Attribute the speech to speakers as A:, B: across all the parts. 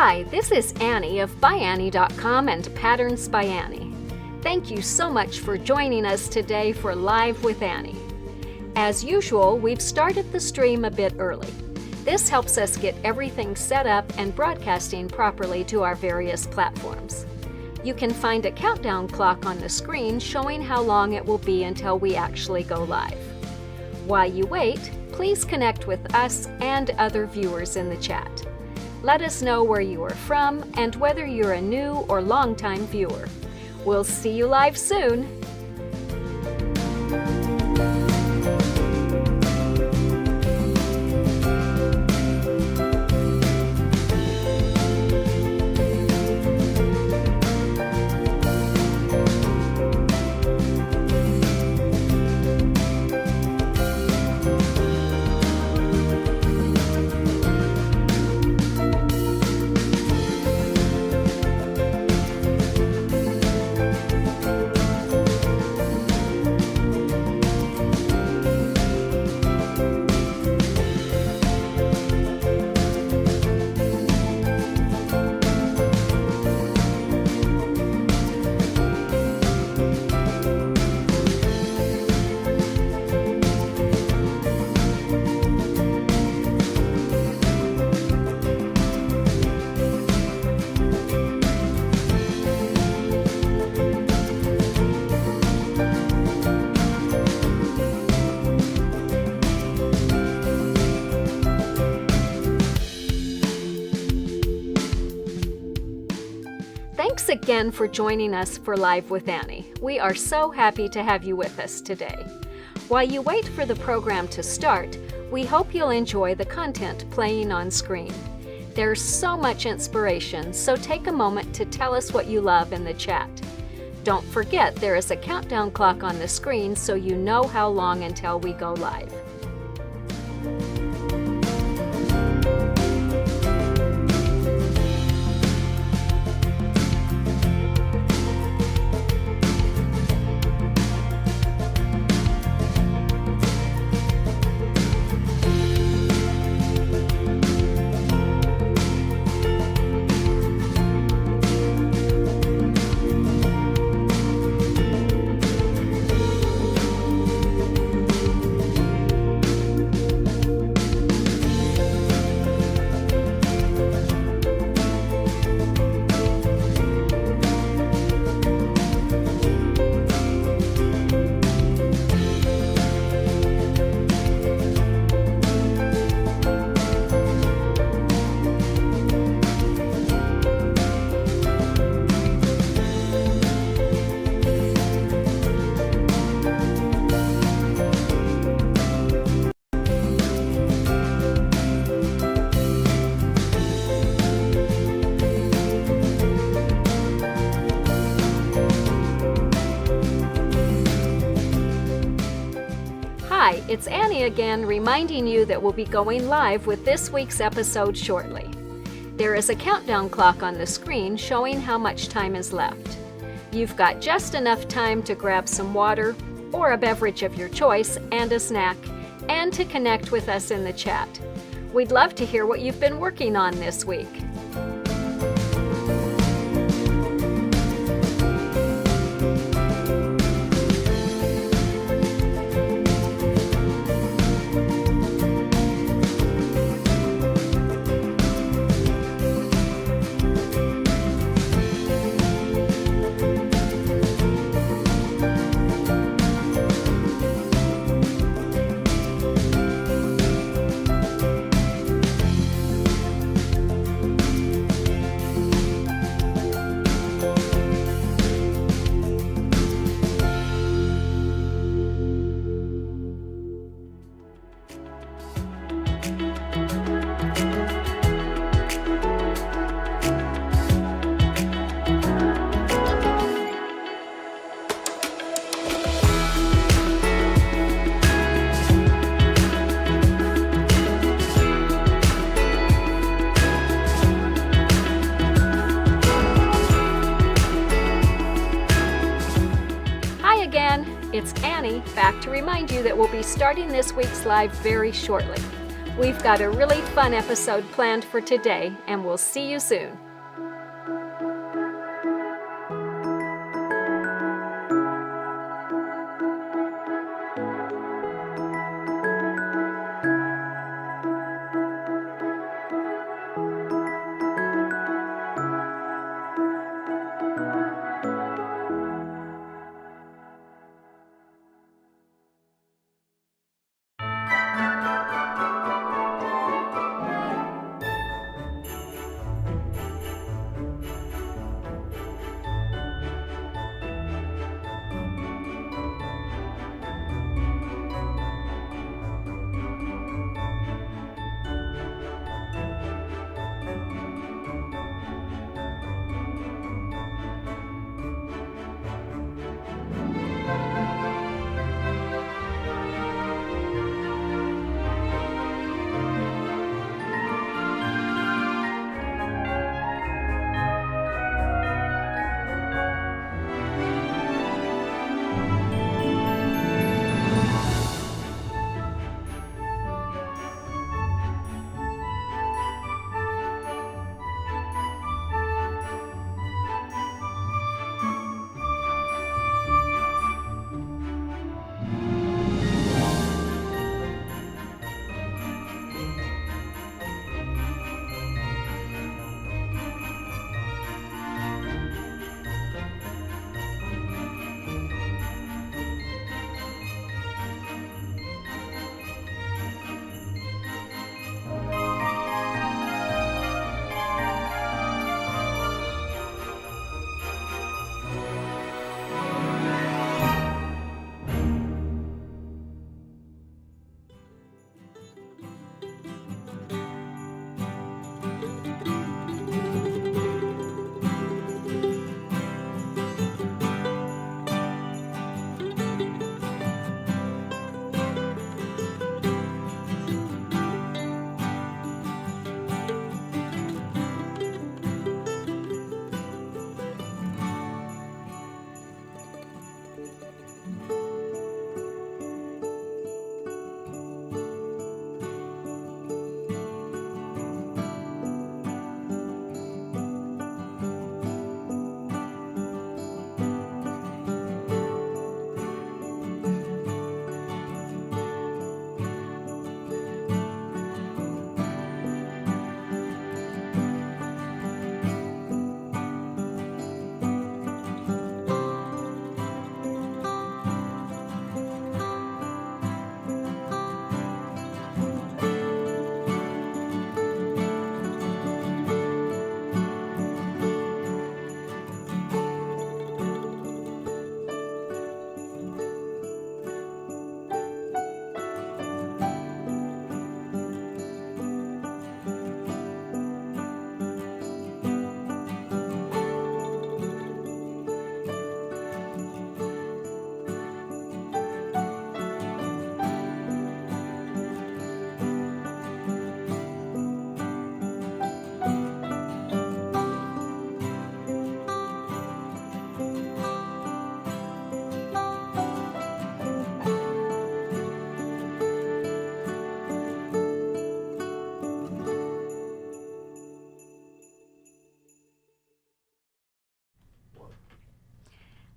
A: Hi, this is Annie of ByAnnie.com and Patterns by Annie. Thank you so much for joining us today for Live with Annie. As usual, we've started the stream a bit early. This helps us get everything set up and broadcasting properly to our various platforms. You can find a countdown clock on the screen showing how long it will be until we actually go live. While you wait, please connect with us and other viewers in the chat. Let us know where you are from and whether you're a new or longtime viewer. We'll see you live soon! Thanks again for joining us for Live with Annie. We are so happy to have you with us today. While you wait for the program to start, we hope you'll enjoy the content playing on screen. There's so much inspiration, so take a moment to tell us what you love in the chat. Don't forget there is a countdown clock on the screen so you know how long until we go live. Hi, it's Annie again, reminding you that we'll be going live with this week's episode shortly. There is a countdown clock on the screen showing how much time is left. You've got just enough time to grab some water or a beverage of your choice and a snack, and to connect with us in the chat. We'd love to hear what you've been working on this week. It's Annie, back to remind you that we'll be starting this week's live very shortly. We've got a really fun episode planned for today, and we'll see you soon.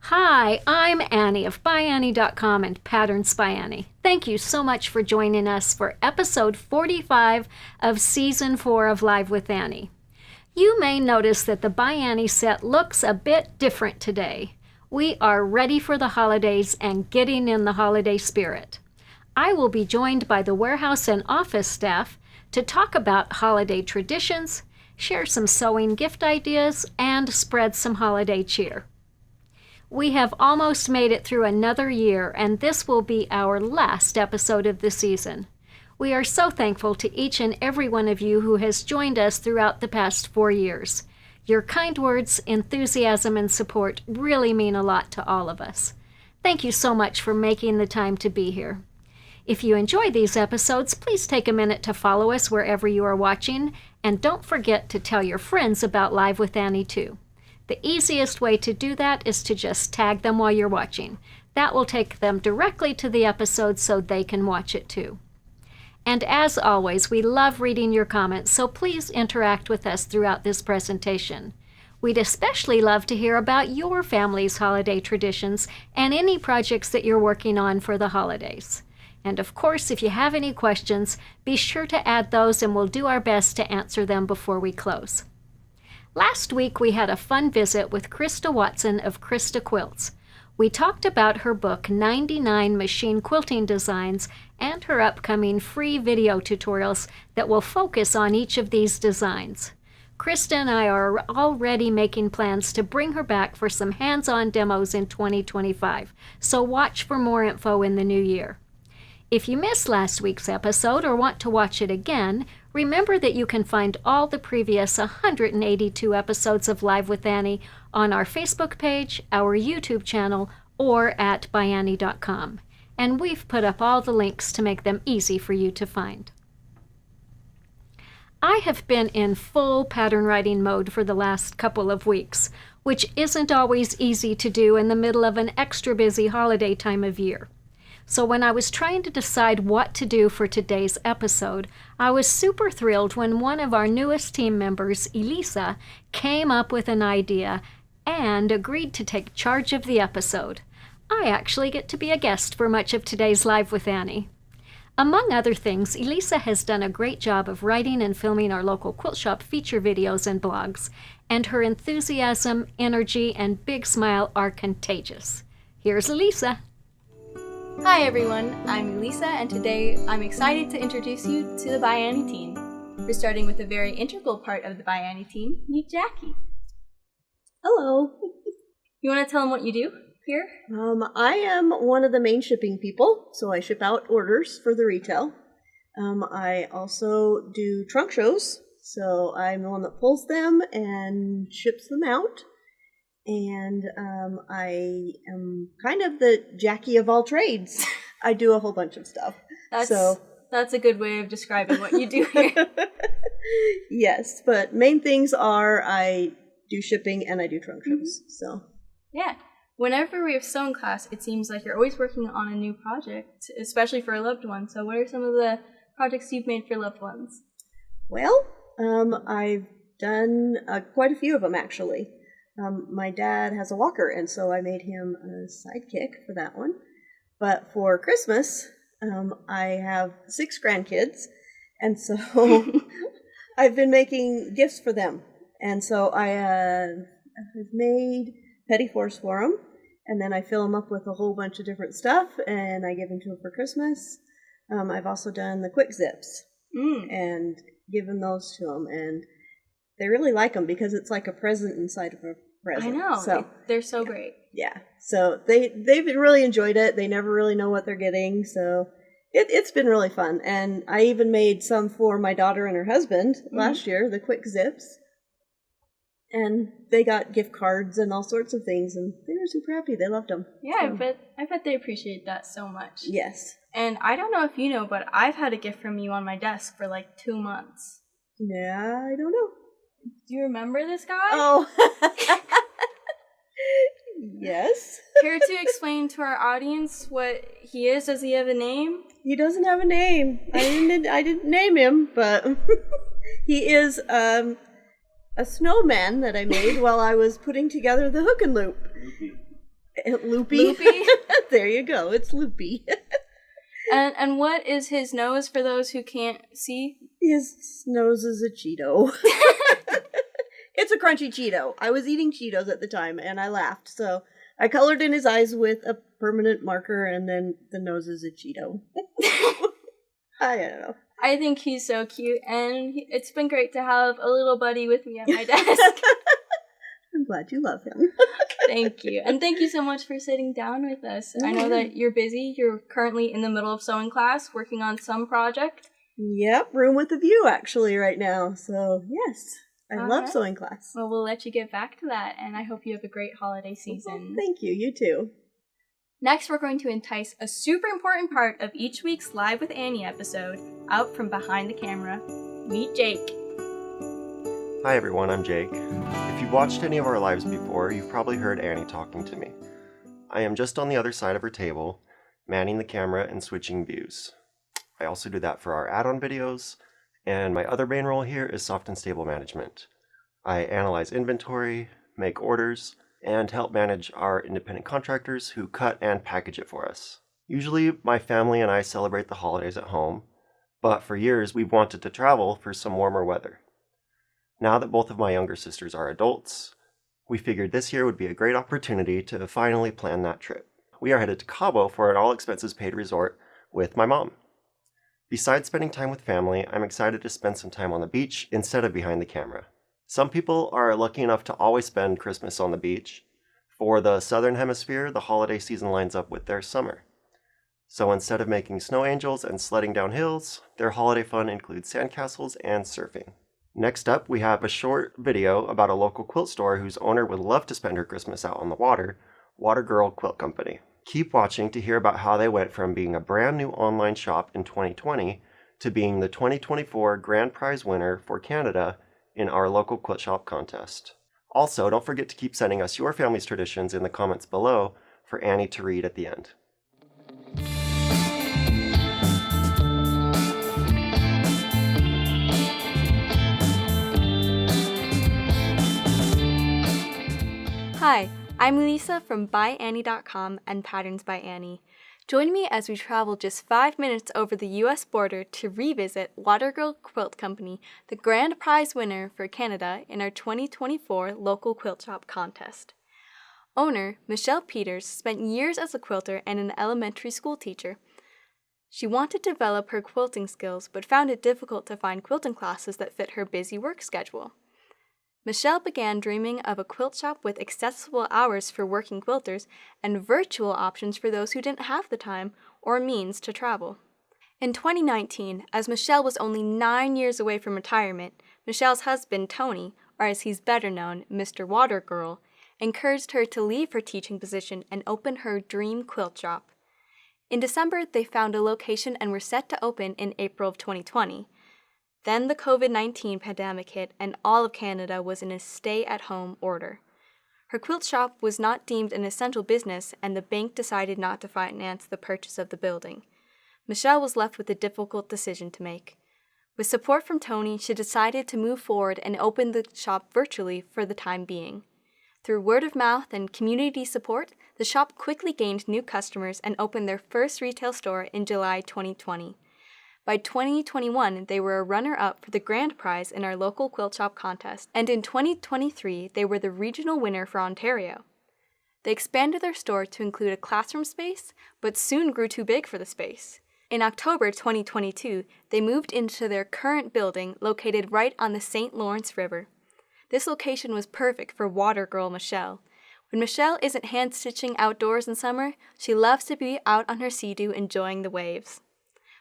A: Hi, I'm Annie of ByAnnie.com and Patterns by Annie. Thank you so much for joining us for episode 45 of Season 4 of Live with Annie. You may notice that the ByAnnie set looks a bit different today. We are ready for the holidays and getting in the holiday spirit. I will be joined by the warehouse and office staff to talk about holiday traditions, share some sewing gift ideas, and spread some holiday cheer. We have almost made it through another year, and this will be our last episode of the season. We are so thankful to each and every one of you who has joined us throughout the past 4 years. Your kind words, enthusiasm, and support really mean a lot to all of us. Thank you so much for making the time to be here. If you enjoy these episodes, please take a minute to follow us wherever you are watching, and don't forget to tell your friends about Live with Annie too. The easiest way to do that is to just tag them while you're watching. That will take them directly to the episode so they can watch it too. And as always, we love reading your comments, so please interact with us throughout this presentation. We'd especially love to hear about your family's holiday traditions and any projects that you're working on for the holidays. And of course, if you have any questions, be sure to add those and we'll do our best to answer them before we close. Last week, we had a fun visit with Krista Watson of Krista Quilts. We talked about her book, 99 Machine Quilting Designs, and her upcoming free video tutorials that will focus on each of these designs. Krista and I are already making plans to bring her back for some hands-on demos in 2025, so watch for more info in the new year. If you missed last week's episode or want to watch it again, remember that you can find all the previous 182 episodes of Live with Annie on our Facebook page, our YouTube channel, or at ByAnnie.com. And we've put up all the links to make them easy for you to find. I have been in full pattern writing mode for the last couple of weeks, which isn't always easy to do in the middle of an extra busy holiday time of year. So when I was trying to decide what to do for today's episode, I was super thrilled when one of our newest team members, Elisa, came up with an idea and agreed to take charge of the episode. I actually get to be a guest for much of today's Live with Annie. Among other things, Elisa has done a great job of writing and filming our local quilt shop feature videos and blogs, and her enthusiasm, energy, and big smile are contagious. Here's Elisa.
B: Hi everyone, I'm Elisa, and today I'm excited to introduce you to the ByAnnie team. We're starting with a very integral part of the ByAnnie team, meet Jackie.
C: Hello.
B: You want to tell them what you do here?
C: I am one of the main shipping people, so I ship out orders for the retail. I also do trunk shows, so I'm the one that pulls them and ships them out. And I am kind of the Jackie of all trades. I do a whole bunch of stuff.
B: That's a good way of describing what you do here.
C: Yes, but main things are I do shipping and I do trunk shows. So
B: yeah. Whenever we have sewing class, it seems like you're always working on a new project, especially for a loved one. So what are some of the projects you've made for loved ones?
C: Well, I've done quite a few of them, actually. My dad has a walker, and so I made him a sidekick for that one. But for Christmas, I have 6 grandkids, and so I've been making gifts for them. And so I've made pettiforts for them, and then I fill them up with a whole bunch of different stuff, and I give them to them for Christmas. I've also done the quick zips and given those to them, and they really like them because it's like a present inside of a present.
B: I know.
C: So,
B: they're so great.
C: Yeah. So they've really enjoyed it. They never really know what they're getting, so it's been really fun. And I even made some for my daughter and her husband last year, the quick zips. And they got gift cards and all sorts of things, and they were super happy. They loved them.
B: Yeah,
C: so.
B: I bet they appreciate that so much.
C: Yes.
B: And I don't know if you know, but I've had a gift from you on my desk for like 2 months.
C: Yeah, I don't know.
B: Do you remember this guy?
C: Oh. Yes.
B: Care to explain to our audience what he is? Does he have a name?
C: He doesn't have a name. I didn't name him, but he is a snowman that I made while I was putting together the hook and loop. Loopy.
B: Loopy?
C: There you go. It's Loopy.
B: And what is his nose for those who can't see?
C: His nose is a Cheeto. It's a crunchy Cheeto. I was eating Cheetos at the time, and I laughed. So I colored in his eyes with a permanent marker, and then the nose is a Cheeto. I don't know.
B: I think he's so cute, and it's been great to have a little buddy with me at my desk.
C: I'm glad you love him.
B: Thank you. And thank you so much for sitting down with us. I know that you're busy. You're currently in the middle of sewing class, working on some project.
C: Yep, room with a view, actually, right now. So, yes. I love sewing class.
B: Well, we'll let you get back to that, and I hope you have a great holiday season.
C: Well, thank you. You too.
B: Next, we're going to entice a super important part of each week's Live with Annie episode out from behind the camera. Meet Jake.
D: Hi everyone, I'm Jake. If you've watched any of our lives before, you've probably heard Annie talking to me. I am just on the other side of her table, manning the camera and switching views. I also do that for our add-on videos, and my other main role here is soft and stable management. I analyze inventory, make orders, and help manage our independent contractors who cut and package it for us. Usually, my family and I celebrate the holidays at home, but for years we've wanted to travel for some warmer weather. Now that both of my younger sisters are adults, we figured this year would be a great opportunity to finally plan that trip. We are headed to Cabo for an all-expenses-paid resort with my mom. Besides spending time with family, I'm excited to spend some time on the beach instead of behind the camera. Some people are lucky enough to always spend Christmas on the beach. For the Southern Hemisphere, the holiday season lines up with their summer. So instead of making snow angels and sledding down hills, their holiday fun includes sandcastles and surfing. Next up, we have a short video about a local quilt store whose owner would love to spend her Christmas out on the water, Watergirl Quilt Company. Keep watching to hear about how they went from being a brand new online shop in 2020 to being the 2024 grand prize winner for Canada in our local quilt shop contest. Also, don't forget to keep sending us your family's traditions in the comments below for Annie to read at the end.
B: Hi, I'm Elisa from ByAnnie.com and Patterns by Annie. Join me as we travel just 5 minutes over the U.S. border to revisit Watergirl Quilt Company, the grand prize winner for Canada in our 2024 local quilt shop contest. Owner, Michelle Peters, spent years as a quilter and an elementary school teacher. She wanted to develop her quilting skills but found it difficult to find quilting classes that fit her busy work schedule. Michelle began dreaming of a quilt shop with accessible hours for working quilters and virtual options for those who didn't have the time or means to travel. In 2019, as Michelle was only 9 years away from retirement, Michelle's husband, Tony, or as he's better known, Mr. Watergirl, encouraged her to leave her teaching position and open her dream quilt shop. In December, they found a location and were set to open in April of 2020. Then the COVID-19 pandemic hit and all of Canada was in a stay-at-home order. Her quilt shop was not deemed an essential business and the bank decided not to finance the purchase of the building. Michelle was left with a difficult decision to make. With support from Tony, she decided to move forward and open the shop virtually for the time being. Through word of mouth and community support, the shop quickly gained new customers and opened their first retail store in July 2020. By 2021, they were a runner-up for the grand prize in our local quilt shop contest, and in 2023, they were the regional winner for Ontario. They expanded their store to include a classroom space, but soon grew too big for the space. In October 2022, they moved into their current building located right on the St. Lawrence River. This location was perfect for Watergirl Michelle. When Michelle isn't hand-stitching outdoors in summer, she loves to be out on her sea-doo enjoying the waves.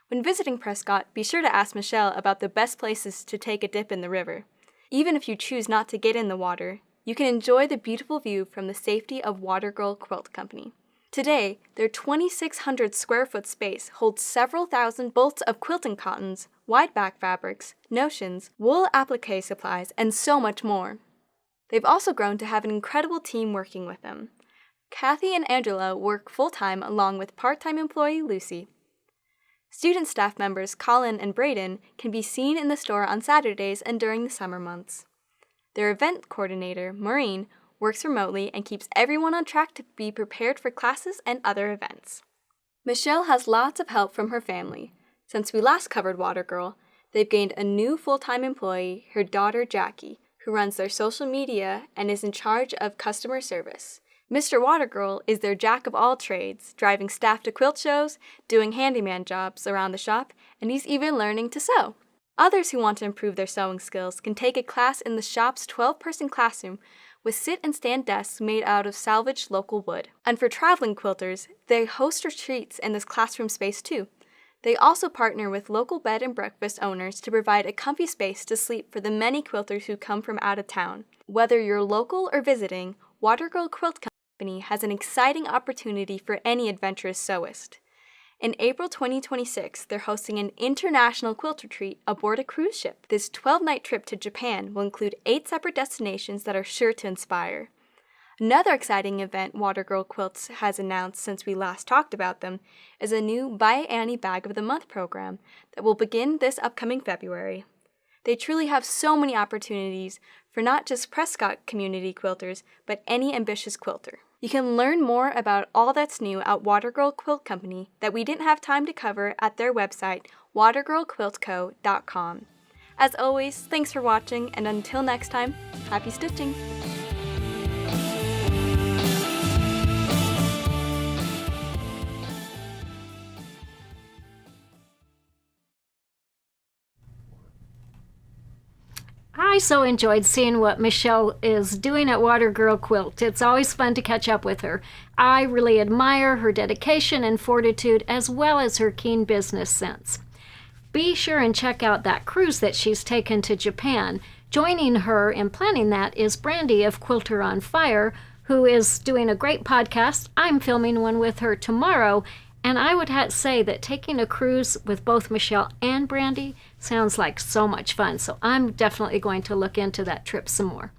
B: When visiting Prescott, be sure to ask Michelle about the best places to take a dip in the river. Even if you choose not to get in the water, you can enjoy the beautiful view from the safety of Watergirl Quilt Company. Today, their 2,600 square foot space holds several thousand bolts of quilting cottons, wide back fabrics, notions, wool applique supplies, and so much more. They've also grown to have an incredible team working with them. Kathy and Angela work full-time along with part-time employee Lucy. Student staff members Colin and Braden can be seen in the store on Saturdays and during the summer months. Their event coordinator, Maureen, works remotely and keeps everyone on track to be prepared for classes and other events. Michelle has lots of help from her family. Since we last covered Watergirl, they've gained a new full-time employee, her daughter Jackie, who runs their social media and is in charge of customer service. Mr. Watergirl is their jack of all trades, driving staff to quilt shows, doing handyman jobs around the shop, and he's even learning to sew. Others who want to improve their sewing skills can take a class in the shop's 12-person classroom with sit and stand desks made out of salvaged local wood. And for traveling quilters, they host retreats in this classroom space too. They also partner with local bed and breakfast owners to provide a comfy space to sleep for the many quilters who come from out of town. Whether you're local or visiting, Watergirl Quilt Company has an exciting opportunity for any adventurous sewist. In April 2026, they're hosting an international quilt retreat aboard a cruise ship. This 12-night trip to Japan will include 8 separate destinations that are sure to inspire. Another exciting event Watergirl Quilts has announced since we last talked about them is a new By Annie Bag of the Month program that will begin this upcoming February. They truly have so many opportunities for not just Prescott community quilters, but any ambitious quilter. You can learn more about all that's new at Watergirl Quilt Company that we didn't have time to cover at their website, watergirlquiltco.com. As always, thanks for watching, and until next time, happy stitching!
A: I so enjoyed seeing what Michelle is doing at Watergirl Quilt. It's always fun to catch up with her. I really admire her dedication and fortitude, as well as her keen business sense. Be sure and check out that cruise that she's taken to Japan. Joining her in planning that is Brandy of Quilter on Fire, who is doing a great podcast. I'm filming one with her tomorrow, and I would have to say that taking a cruise with both Michelle and Brandy sounds like so much fun, so I'm definitely going to look into that trip some more.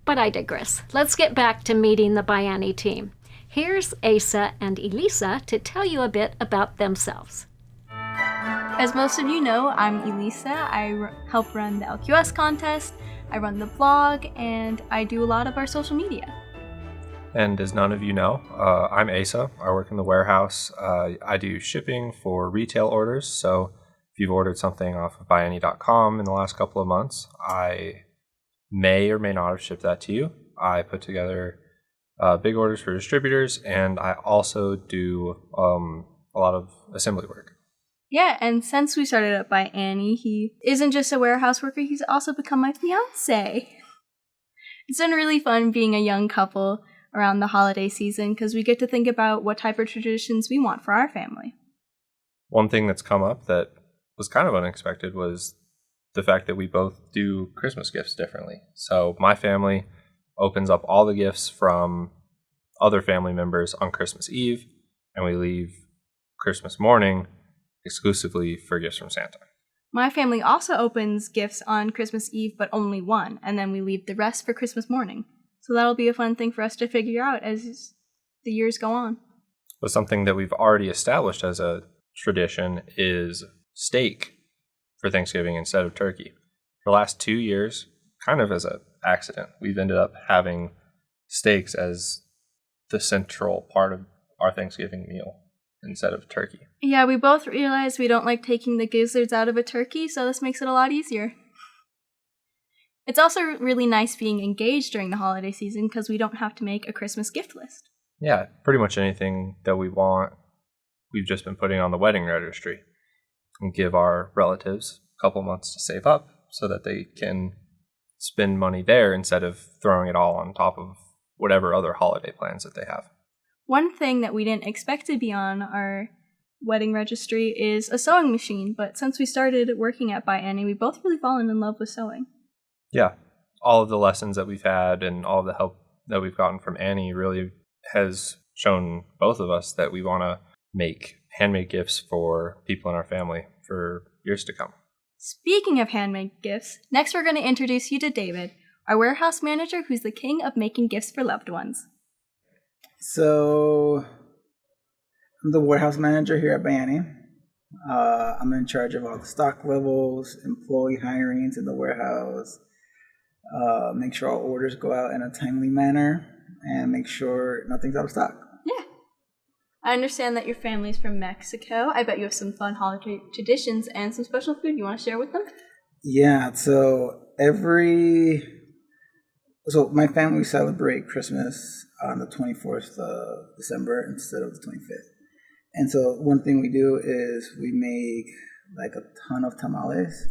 A: But I digress. Let's get back to meeting the ByAnnie team. Here's Asa and Elisa to tell you a bit about themselves.
B: As most of you know, I'm Elisa. I help run the LQS contest, I run the blog, and I do a lot of our social media.
E: And as none of you know, I'm Asa. I work in the warehouse. I do shipping for retail orders. So if you've ordered something off of ByAnnie.com in the last couple of months, I may or may not have shipped that to you. I put together big orders for distributors, and I also do a lot of assembly work.
B: Yeah, and since we started at ByAnnie, he isn't just a warehouse worker, he's also become my fiancé. It's been really fun being a young couple around the holiday season because we get to think about what type of traditions we want for our family.
E: One thing that's come up that was kind of unexpected was the fact that we both do Christmas gifts differently. So my family opens up all the gifts from other family members on Christmas Eve, and we leave Christmas morning exclusively for gifts from Santa.
B: My family also opens gifts on Christmas Eve, but only one, and then we leave the rest for Christmas morning. So that'll be a fun thing for us to figure out as the years go on.
E: But something that we've already established as a tradition is steak for Thanksgiving instead of turkey. For the last 2 years, kind of as an accident, we've ended up having steaks as the central part of our Thanksgiving meal instead of turkey.
B: Yeah, we both realized we don't like taking the gizzards out of a turkey, so this makes it a lot easier. It's also really nice being engaged during the holiday season because we don't have to make a Christmas gift list.
E: Yeah, pretty much anything that we want, we've just been putting on the wedding registry and give our relatives a couple months to save up so that they can spend money there instead of throwing it all on top of whatever other holiday plans that they have.
B: One thing that we didn't expect to be on our wedding registry is a sewing machine, but since we started working at ByAnnie, we've both really fallen in love with sewing.
E: Yeah, all of the lessons that we've had and all of the help that we've gotten from Annie really has shown both of us that we want to make handmade gifts for people in our family for years to come.
B: Speaking of handmade gifts, next we're going to introduce you to David, our warehouse manager who's the king of making gifts for loved ones.
F: So, I'm the warehouse manager here at ByAnnie. I'm in charge of all the stock levels, employee hirings in the warehouse, make sure all orders go out in a timely manner, and make sure nothing's out of stock.
B: Yeah. I understand that your family's from Mexico. I bet you have some fun holiday traditions and some special food you want to share with them?
F: Yeah, so my family celebrate Christmas on the 24th of December instead of the 25th. And so one thing we do is we make like a ton of tamales,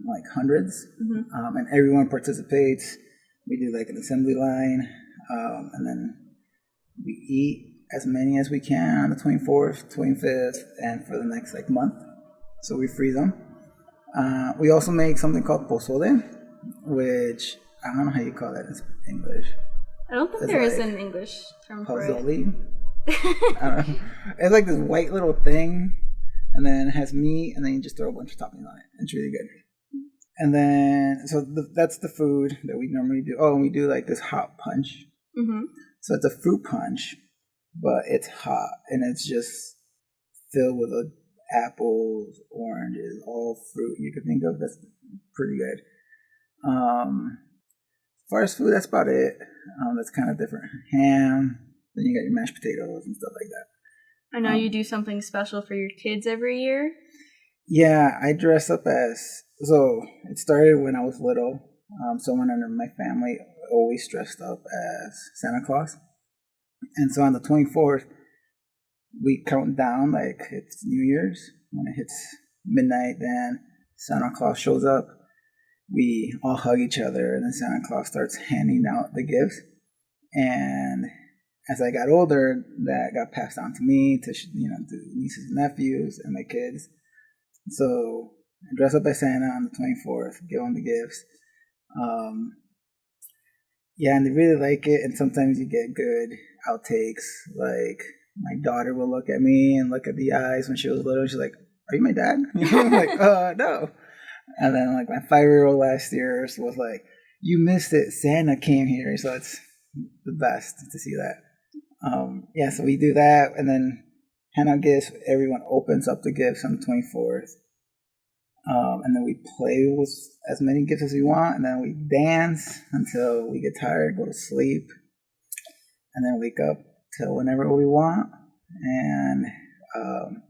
F: like hundreds, and everyone participates. We do like an assembly line, and then we eat as many as we can on the 24th, 25th, and for the next like month. So we freeze them. We also make something called pozole, which I don't know how you call that in English.
B: I don't think there is an English term for it.
F: Pozole. It's like this white little thing, and then it has meat, and then you just throw a bunch of toppings on it. It's really good. And then, so that's the food that we normally do. Oh, and we do like this hot punch.
B: Mm-hmm.
F: So it's a fruit punch, but it's hot and it's just filled with apples, oranges, all fruit you could think of. That's pretty good. As far as food, that's about it. That's kind of different. Ham, then you got your mashed potatoes and stuff like that.
B: I know you do something special for your kids every year.
F: Yeah, I dress up so it started when I was little. Someone in my family always dressed up as Santa Claus. And so on the 24th, we count down like it's New Year's. When it hits midnight, then Santa Claus shows up. We all hug each other, and then Santa Claus starts handing out the gifts. And as I got older, that got passed on to me, to nieces and nephews and my kids. So I dress up as Santa on the 24th, give them the gifts. Yeah, and they really like it. And sometimes you get good outtakes. Like my daughter will look at me and look at the eyes when she was little. She's like, "Are you my dad?" I'm like, no. And then like my 5-year-old last year was like, "You missed it. Santa came here." So it's the best to see that. Yeah, so we do that, and then hand out gifts. Everyone opens up the gifts on the 24th. And then we play with as many gifts as we want, and then we dance until we get tired, go to sleep, and then wake up till whenever we want. And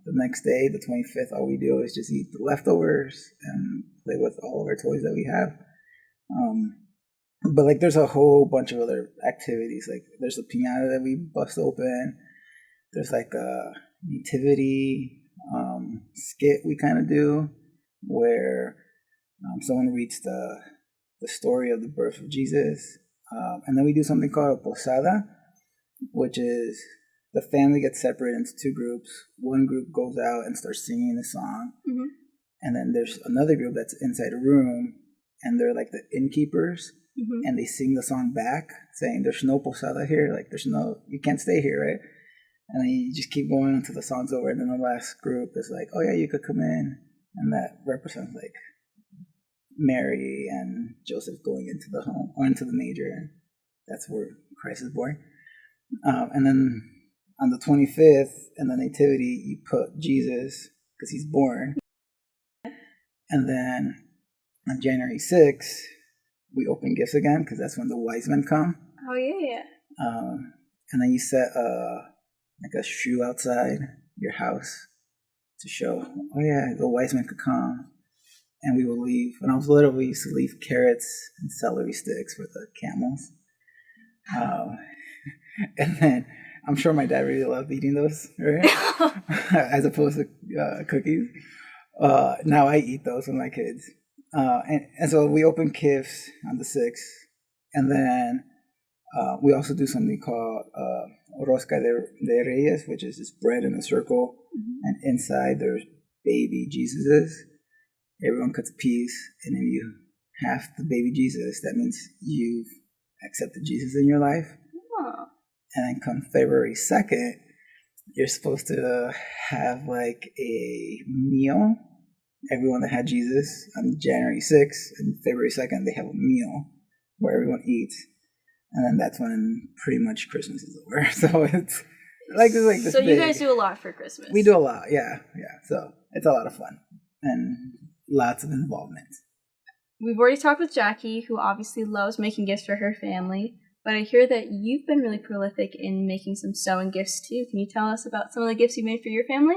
F: the next day, the 25th, all we do is just eat the leftovers and play with all of our toys that we have. But like, there's a whole bunch of other activities. Like, there's a piano that we bust open. There's like a nativity skit we kind of do, where someone reads the story of the birth of Jesus. And then we do something called a posada, which is the family gets separated into two groups. One group goes out and starts singing a song. Mm-hmm. And then there's another group that's inside a room, and they're like the innkeepers. Mm-hmm. And they sing the song back, saying, "There's no posada here. Like, you can't stay here, right?" And then you just keep going until the song's over. And then the last group is like, "Oh yeah, you could come in." And that represents like Mary and Joseph going into the home, or into the manger, and that's where Christ is born. And then on the 25th, in the nativity, you put Jesus because he's born. And then on January 6th, we open gifts again because that's when the wise men come.
B: Oh yeah.
F: And then you set like a shoe outside your house to show, oh yeah, the wise men could come. And we will leave. When I was little, we used to leave carrots and celery sticks for the camels. And then I'm sure my dad really loved eating those, right? As opposed to cookies. Now I eat those with my kids. And so we open gifts on the 6th. And then we also do something called rosca de reyes, which is this bread in a circle. Mm-hmm. And inside there's baby Jesuses. Everyone cuts a piece, and if you have the baby Jesus, that means you've accepted Jesus in your life. Oh. And then come February 2nd, you're supposed to have like a meal. Everyone that had Jesus on January 6th and February 2nd, they have a meal where everyone eats. And then that's when pretty much Christmas is over. So it's like this.
B: So you guys do a lot for Christmas.
F: We do a lot, yeah. So it's a lot of fun and lots of involvement.
B: We've already talked with Jackie, who obviously loves making gifts for her family, but I hear that you've been really prolific in making some sewing gifts too. Can you tell us about some of the gifts you made for your family?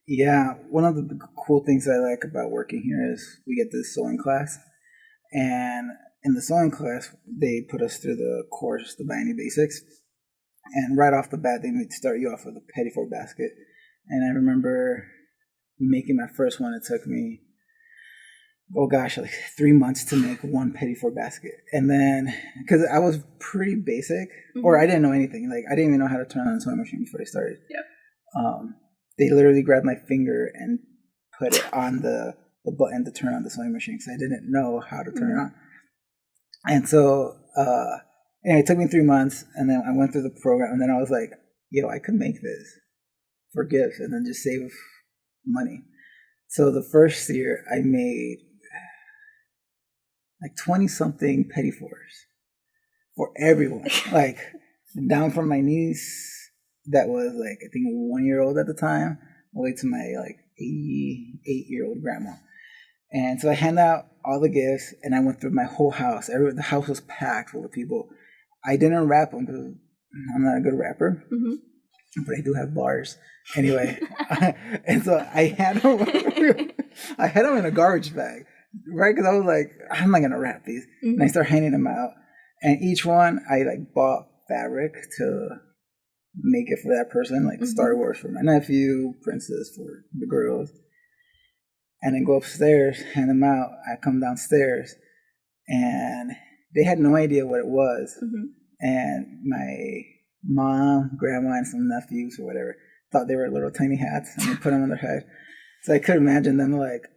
B: Yeah, one of the cool things I like about working here is we get this sewing class, and in the sewing class, they put us through the course, the ByAnnie Basics, and right off the bat, they start you off with a pettifor basket. And I remember making my first one. It took me, like 3 months to make one pettifor basket. And then, because I was pretty basic, mm-hmm. or I didn't know anything. Like, I didn't even know how to turn on a sewing machine before I started. Yep. They literally grabbed my finger and put it on the button to turn on the sewing machine because I didn't know how to turn mm-hmm. it on. And so, anyway, it took me 3 months, and then I went through the program, and then I was like, yo, I could make this for gifts and then just save money. So the first year, I made like 20-something pettifors for everyone. Like,
F: down from my niece that was like, I think 1 year old at the time, all the way to my like 88-year-old grandma. And so I handed out all the gifts, and I went through my whole house. The house was packed full of people. I didn't wrap them because I'm not a good rapper, but I do have bars. Anyway, and so I had them. I had them in a garbage bag, right? Because I was like, how am I gonna wrap these? And I started handing them out, and each one I like bought fabric to make it for that person, like Star Wars for my nephew, Princess for the girls. And then go upstairs, hand them out. I come downstairs, and they had no idea what it was. And my mom, grandma, and some nephews or whatever thought they were little tiny hats, and they put them on their head. So I could imagine them like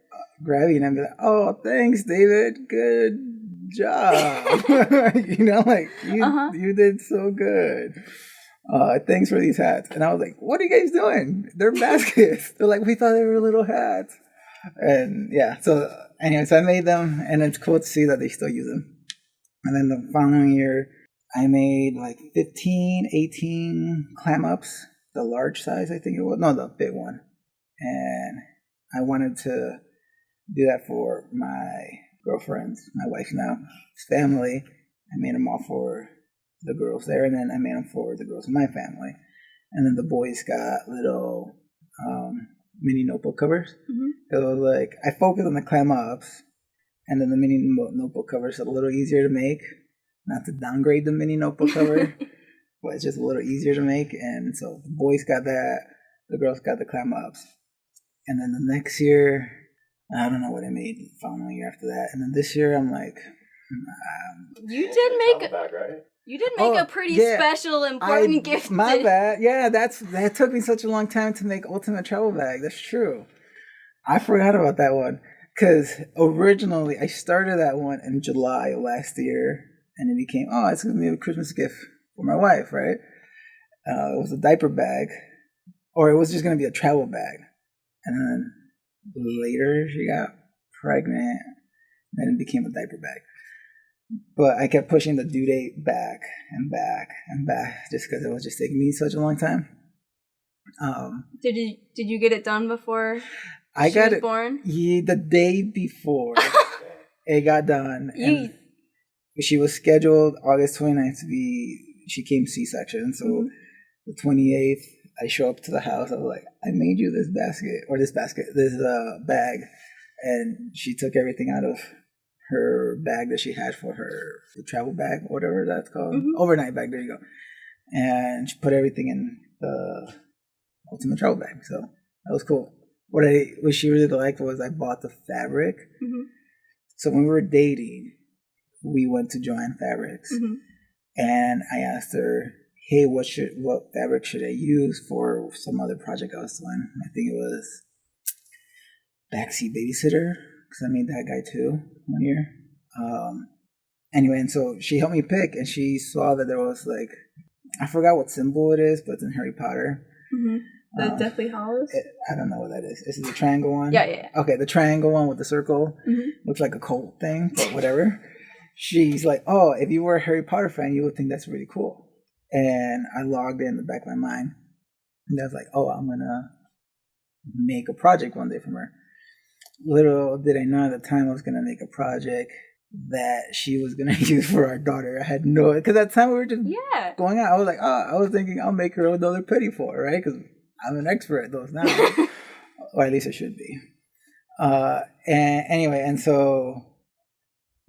F: grabbing and be like, "Oh, thanks, David. Good job. You know, like you did so good. Thanks for these hats." And I was like, "What are you guys doing? They're baskets." They're like, "We thought they were little hats." And yeah, so anyways, I made them, and it's cool to see that they still use them. And then the following year, I made like 15, 18 clam ups, the large size, I think it was. No, the big one. And I wanted to do that for my girlfriends, my wife now, family. I made them all for the girls there, and then I made them for the girls in my family. And then the boys got little mini notebook covers. It was like, I focused on the clam ups, and then the mini notebook covers are a little easier to make. Not to downgrade the mini notebook cover, but it's just a little easier to make. And so the boys got that, the girls got the clam ups. And then the next year, I don't know what I made the following year after that. And then this year, I'm like,
B: You did make a pretty special, important gift.
F: My bad. Yeah, that took me such a long time to make Ultimate Travel Bag. That's true. I forgot about that one. Because originally, I started that one in July of last year. And it became, it's going to be a Christmas gift for my wife, right? It was a diaper bag. Or it was just going to be a travel bag. And then later, she got pregnant. Then it became a diaper bag. But I kept pushing the due date back and back and back, just because it was just taking me such a long time.
B: Did you get it done before
F: I
B: she
F: got
B: was
F: it
B: born?
F: Yeah, the day before it got done. And she was scheduled August 29th to be. She came C-section, so the 28th, I show up to the house. I was like, I made you this bag, and she took everything out of her bag that she had for her travel bag, whatever that's called, overnight bag. There you go. And she put everything in the Ultimate Travel Bag. So that was cool. What she really liked was I bought the fabric. So when we were dating, we went to Joann Fabrics, and I asked her, "Hey, what fabric should I use for some other project I was doing?" I think it was Backseat Babysitter, because I made that guy too 1 year. Anyway, and so she helped me pick, and she saw that there was like, I forgot what symbol it is, but it's in Harry Potter.
B: The Deathly Hallows?
F: I don't know what that is. Is it the triangle one?
B: Yeah.
F: Okay, the triangle one with the circle. Looks like a cult thing, but whatever. She's like, "Oh, if you were a Harry Potter fan, you would think that's really cool." And I logged in the back of my mind. And I was like, "Oh, I'm going to make a project one day from her." Little did I know at the time I was going to make a project that she was going to use for our daughter. I had no, because at the time we were just going out. I was like, I was thinking I'll make her another petit four, right? Because I'm an expert at those now. Or at least I should be. And anyway, and so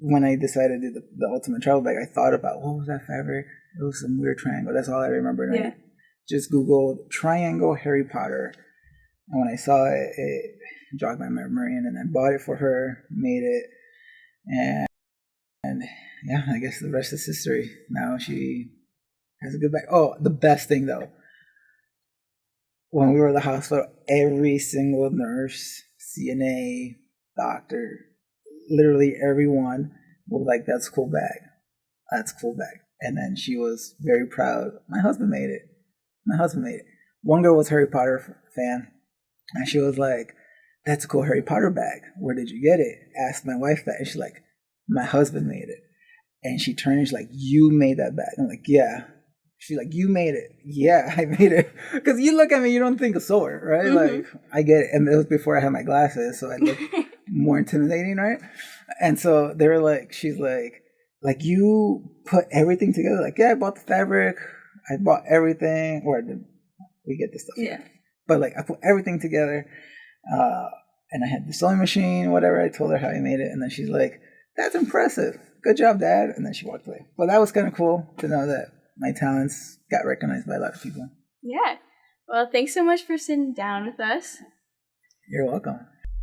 F: when I decided to do the Ultimate Travel Bag, I thought about, what was that fabric? It was some weird triangle. That's all I remember. And I just Googled triangle Harry Potter. And when I saw it, it jogged my memory. And then I bought it for her, made it. And yeah, I guess the rest is history. Now she has a good bag. Oh, the best thing though. When we were at the hospital, every single nurse, CNA, doctor, literally everyone was like, "That's a cool bag. That's a cool bag." And then she was very proud. My husband made it. One girl was a Harry Potter fan, and she was like, "That's a cool Harry Potter bag. Where did you get it?" Asked my wife that, and she's like, "My husband made it." And she turned and she's like, "You made that bag?" I'm like, "Yeah." She's like, you made it. Yeah, I made it. Because you look at me, you don't think of solar, right? Like, I get it. And it was before I had my glasses, so I looked more intimidating, right? And so they were like, she's like, you put everything together. Like, yeah, I bought the fabric. I bought everything. We get this stuff.
B: Yeah.
F: But like, I put everything together. And I had the sewing machine, whatever. I told her how I made it. And then she's like, that's impressive. Good job, Dad. And then she walked away. But that was kind of cool to know that my talents got recognized by a lot of people.
B: Yeah. Well, thanks so much for sitting down with us.
F: You're welcome.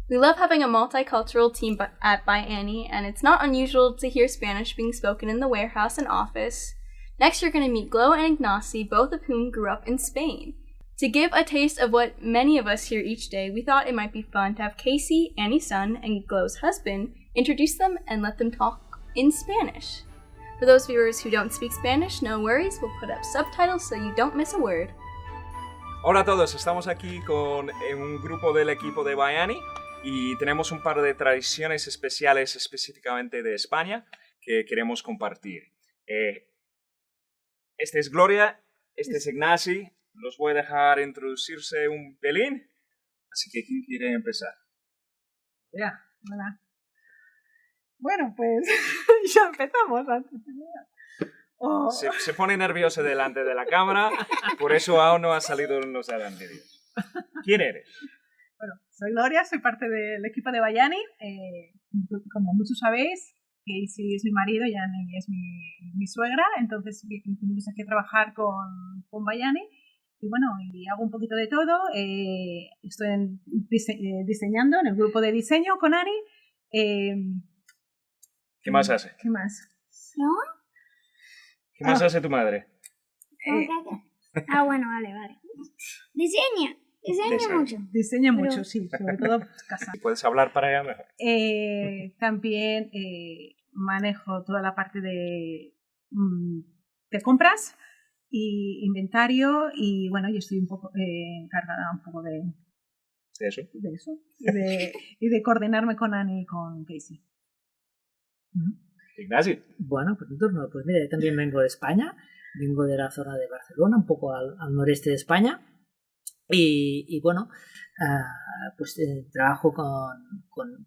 B: We love having a multicultural team at ByAnnie, and it's not unusual to hear Spanish being spoken in the warehouse and office. Next, you're going to meet Glo and Ignasi, both of whom grew up in Spain. To give a taste of what many of us hear each day, we thought it might be fun to have Casey, Annie's son, and Glo's husband introduce them and let them talk in Spanish. For those viewers who don't speak Spanish, no worries, we'll put up subtitles so you don't miss a word.
G: Hola a todos, estamos aquí con un grupo del equipo de ByAnnie y tenemos un par de tradiciones especiales específicamente de España que queremos compartir. Este es Gloria, este es Ignasi, los voy a dejar introducirse un pelín, así que ¿quién quiere empezar?
H: Ya, hola. Bueno, pues ya empezamos. Oh.
G: Se pone nervioso delante de la cámara, por eso aún no ha salido en los anteriores. ¿Quién eres?
H: Bueno, soy Gloria, soy parte del equipo de ByAnnie. Como muchos sabéis, Casey es mi marido y Annie es mi suegra, entonces vinimos aquí a trabajar con ByAnnie. Y bueno, y hago un poquito de todo. Estoy diseñando en el grupo de diseño con Annie.
G: ¿Qué más hace?
H: ¿Qué más?
I: ¿No?
G: ¿Qué más hace tu madre?
I: Bueno, vale. Diseña mucho.
H: Diseña mucho, sí, sobre todo casa.
G: ¿Puedes hablar para ella mejor?
H: También manejo toda la parte de compras y inventario y bueno, yo estoy un poco encargada un poco de
G: eso
H: y de coordinarme con Annie y con Casey.
G: Ignasi.
J: Bueno, pues mi turno. Pues mira, yo también vengo de España, vengo de la zona de Barcelona, un poco al noreste de España. Y bueno, pues trabajo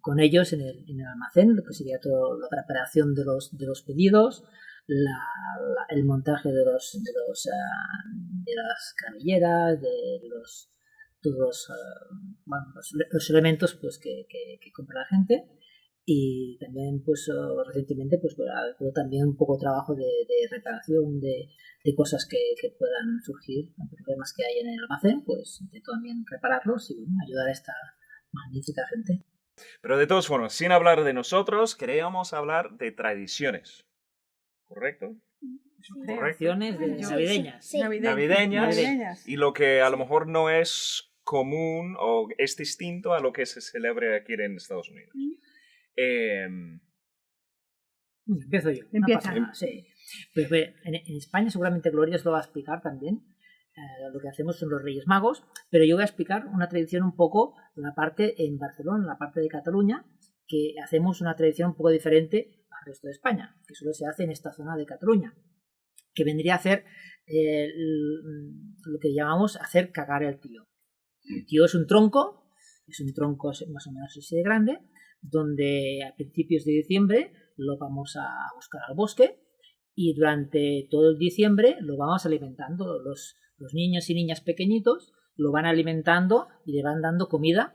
J: con ellos en el almacén, lo que sería toda la preparación de los pedidos, el montaje de las camilleras, de todos los elementos pues que compra la gente. Y también pues recientemente pues hago también un poco de trabajo de reparación de cosas que puedan surgir, problemas que hay en el almacén, pues intento también repararlos y bueno, ayudar a esta magnífica gente.
G: Pero de todas formas, sin hablar de nosotros, queríamos hablar de tradiciones. ¿Correcto?
J: Tradiciones navideñas.
I: Sí.
G: Navideñas. Y lo que a lo mejor no es común o es distinto a lo que se celebra aquí en Estados Unidos.
J: Empiezo yo.
H: Empieza.
J: No pasa nada, sí. Pues en España seguramente Gloria os lo va a explicar también. Lo que hacemos son los Reyes Magos, pero yo voy a explicar una tradición un poco la parte en Barcelona, la parte de Cataluña, que hacemos una tradición un poco diferente al resto de España, que solo se hace en esta zona de Cataluña, que vendría a hacer lo que llamamos hacer cagar el tío. El tío es un tronco más o menos así de grande, donde a principios de diciembre lo vamos a buscar al bosque y durante todo el diciembre lo vamos alimentando. Los niños y niñas pequeñitos lo van alimentando y le van dando comida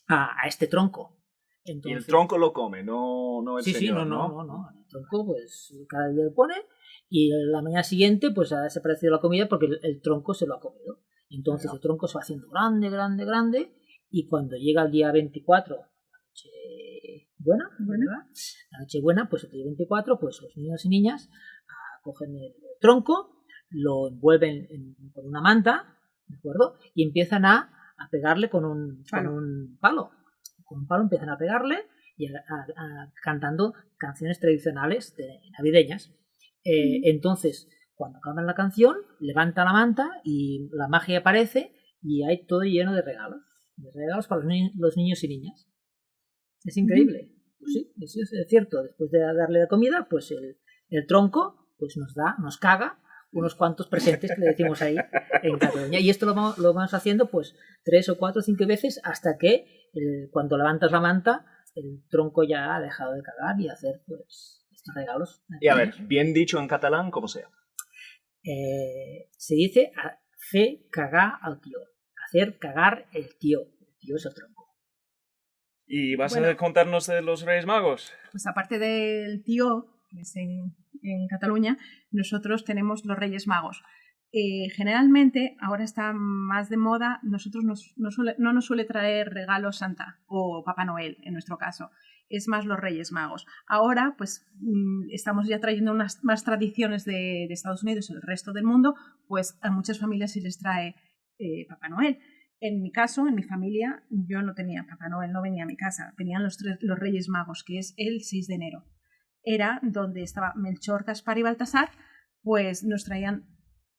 J: a este tronco. Entonces,
G: y el tronco lo come, no el señor,
J: no. El tronco pues cada día lo pone y la mañana siguiente pues ha desaparecido la comida porque el tronco se lo ha comido. Entonces el tronco se va haciendo grande y cuando llega el día 24, la Nochebuena, pues el día 24, pues los niños y niñas cogen el tronco, lo envuelven con una manta, ¿de acuerdo? Y empiezan a pegarle con un palo. Con un palo empiezan a pegarle y cantando canciones tradicionales navideñas. Entonces, cuando acaban la canción, levanta la manta y la magia aparece y hay todo lleno de regalos para los niños y niñas. Es increíble. Pues sí, eso es cierto. Después de darle la comida, pues el tronco pues nos caga unos cuantos presentes que le decimos ahí en Cataluña. Y esto lo vamos haciendo pues 3 o 4 o 5 veces hasta que cuando levantas la manta el tronco ya ha dejado de cagar y hacer pues estos regalos.
G: Y a ver, bien dicho en catalán, ¿cómo se llama?
J: Se dice hacer cagar al tío. Hacer cagar el tío. El tío es el tronco.
G: ¿Y vas a contarnos de los Reyes Magos?
H: Pues aparte del tío, que es en Cataluña, nosotros tenemos los Reyes Magos. Generalmente, ahora está más de moda, nosotros no nos suele traer regalos Santa o Papá Noel, en nuestro caso. Es más los Reyes Magos. Ahora, pues, estamos ya trayendo unas más tradiciones de Estados Unidos y del resto del mundo, pues a muchas familias sí les trae Papá Noel. En mi caso, en mi familia, yo no tenía Papá Noel, no venía a mi casa. Venían los Reyes Magos, que es el 6 de enero. Era donde estaba Melchor, Gaspar y Baltasar, pues nos traían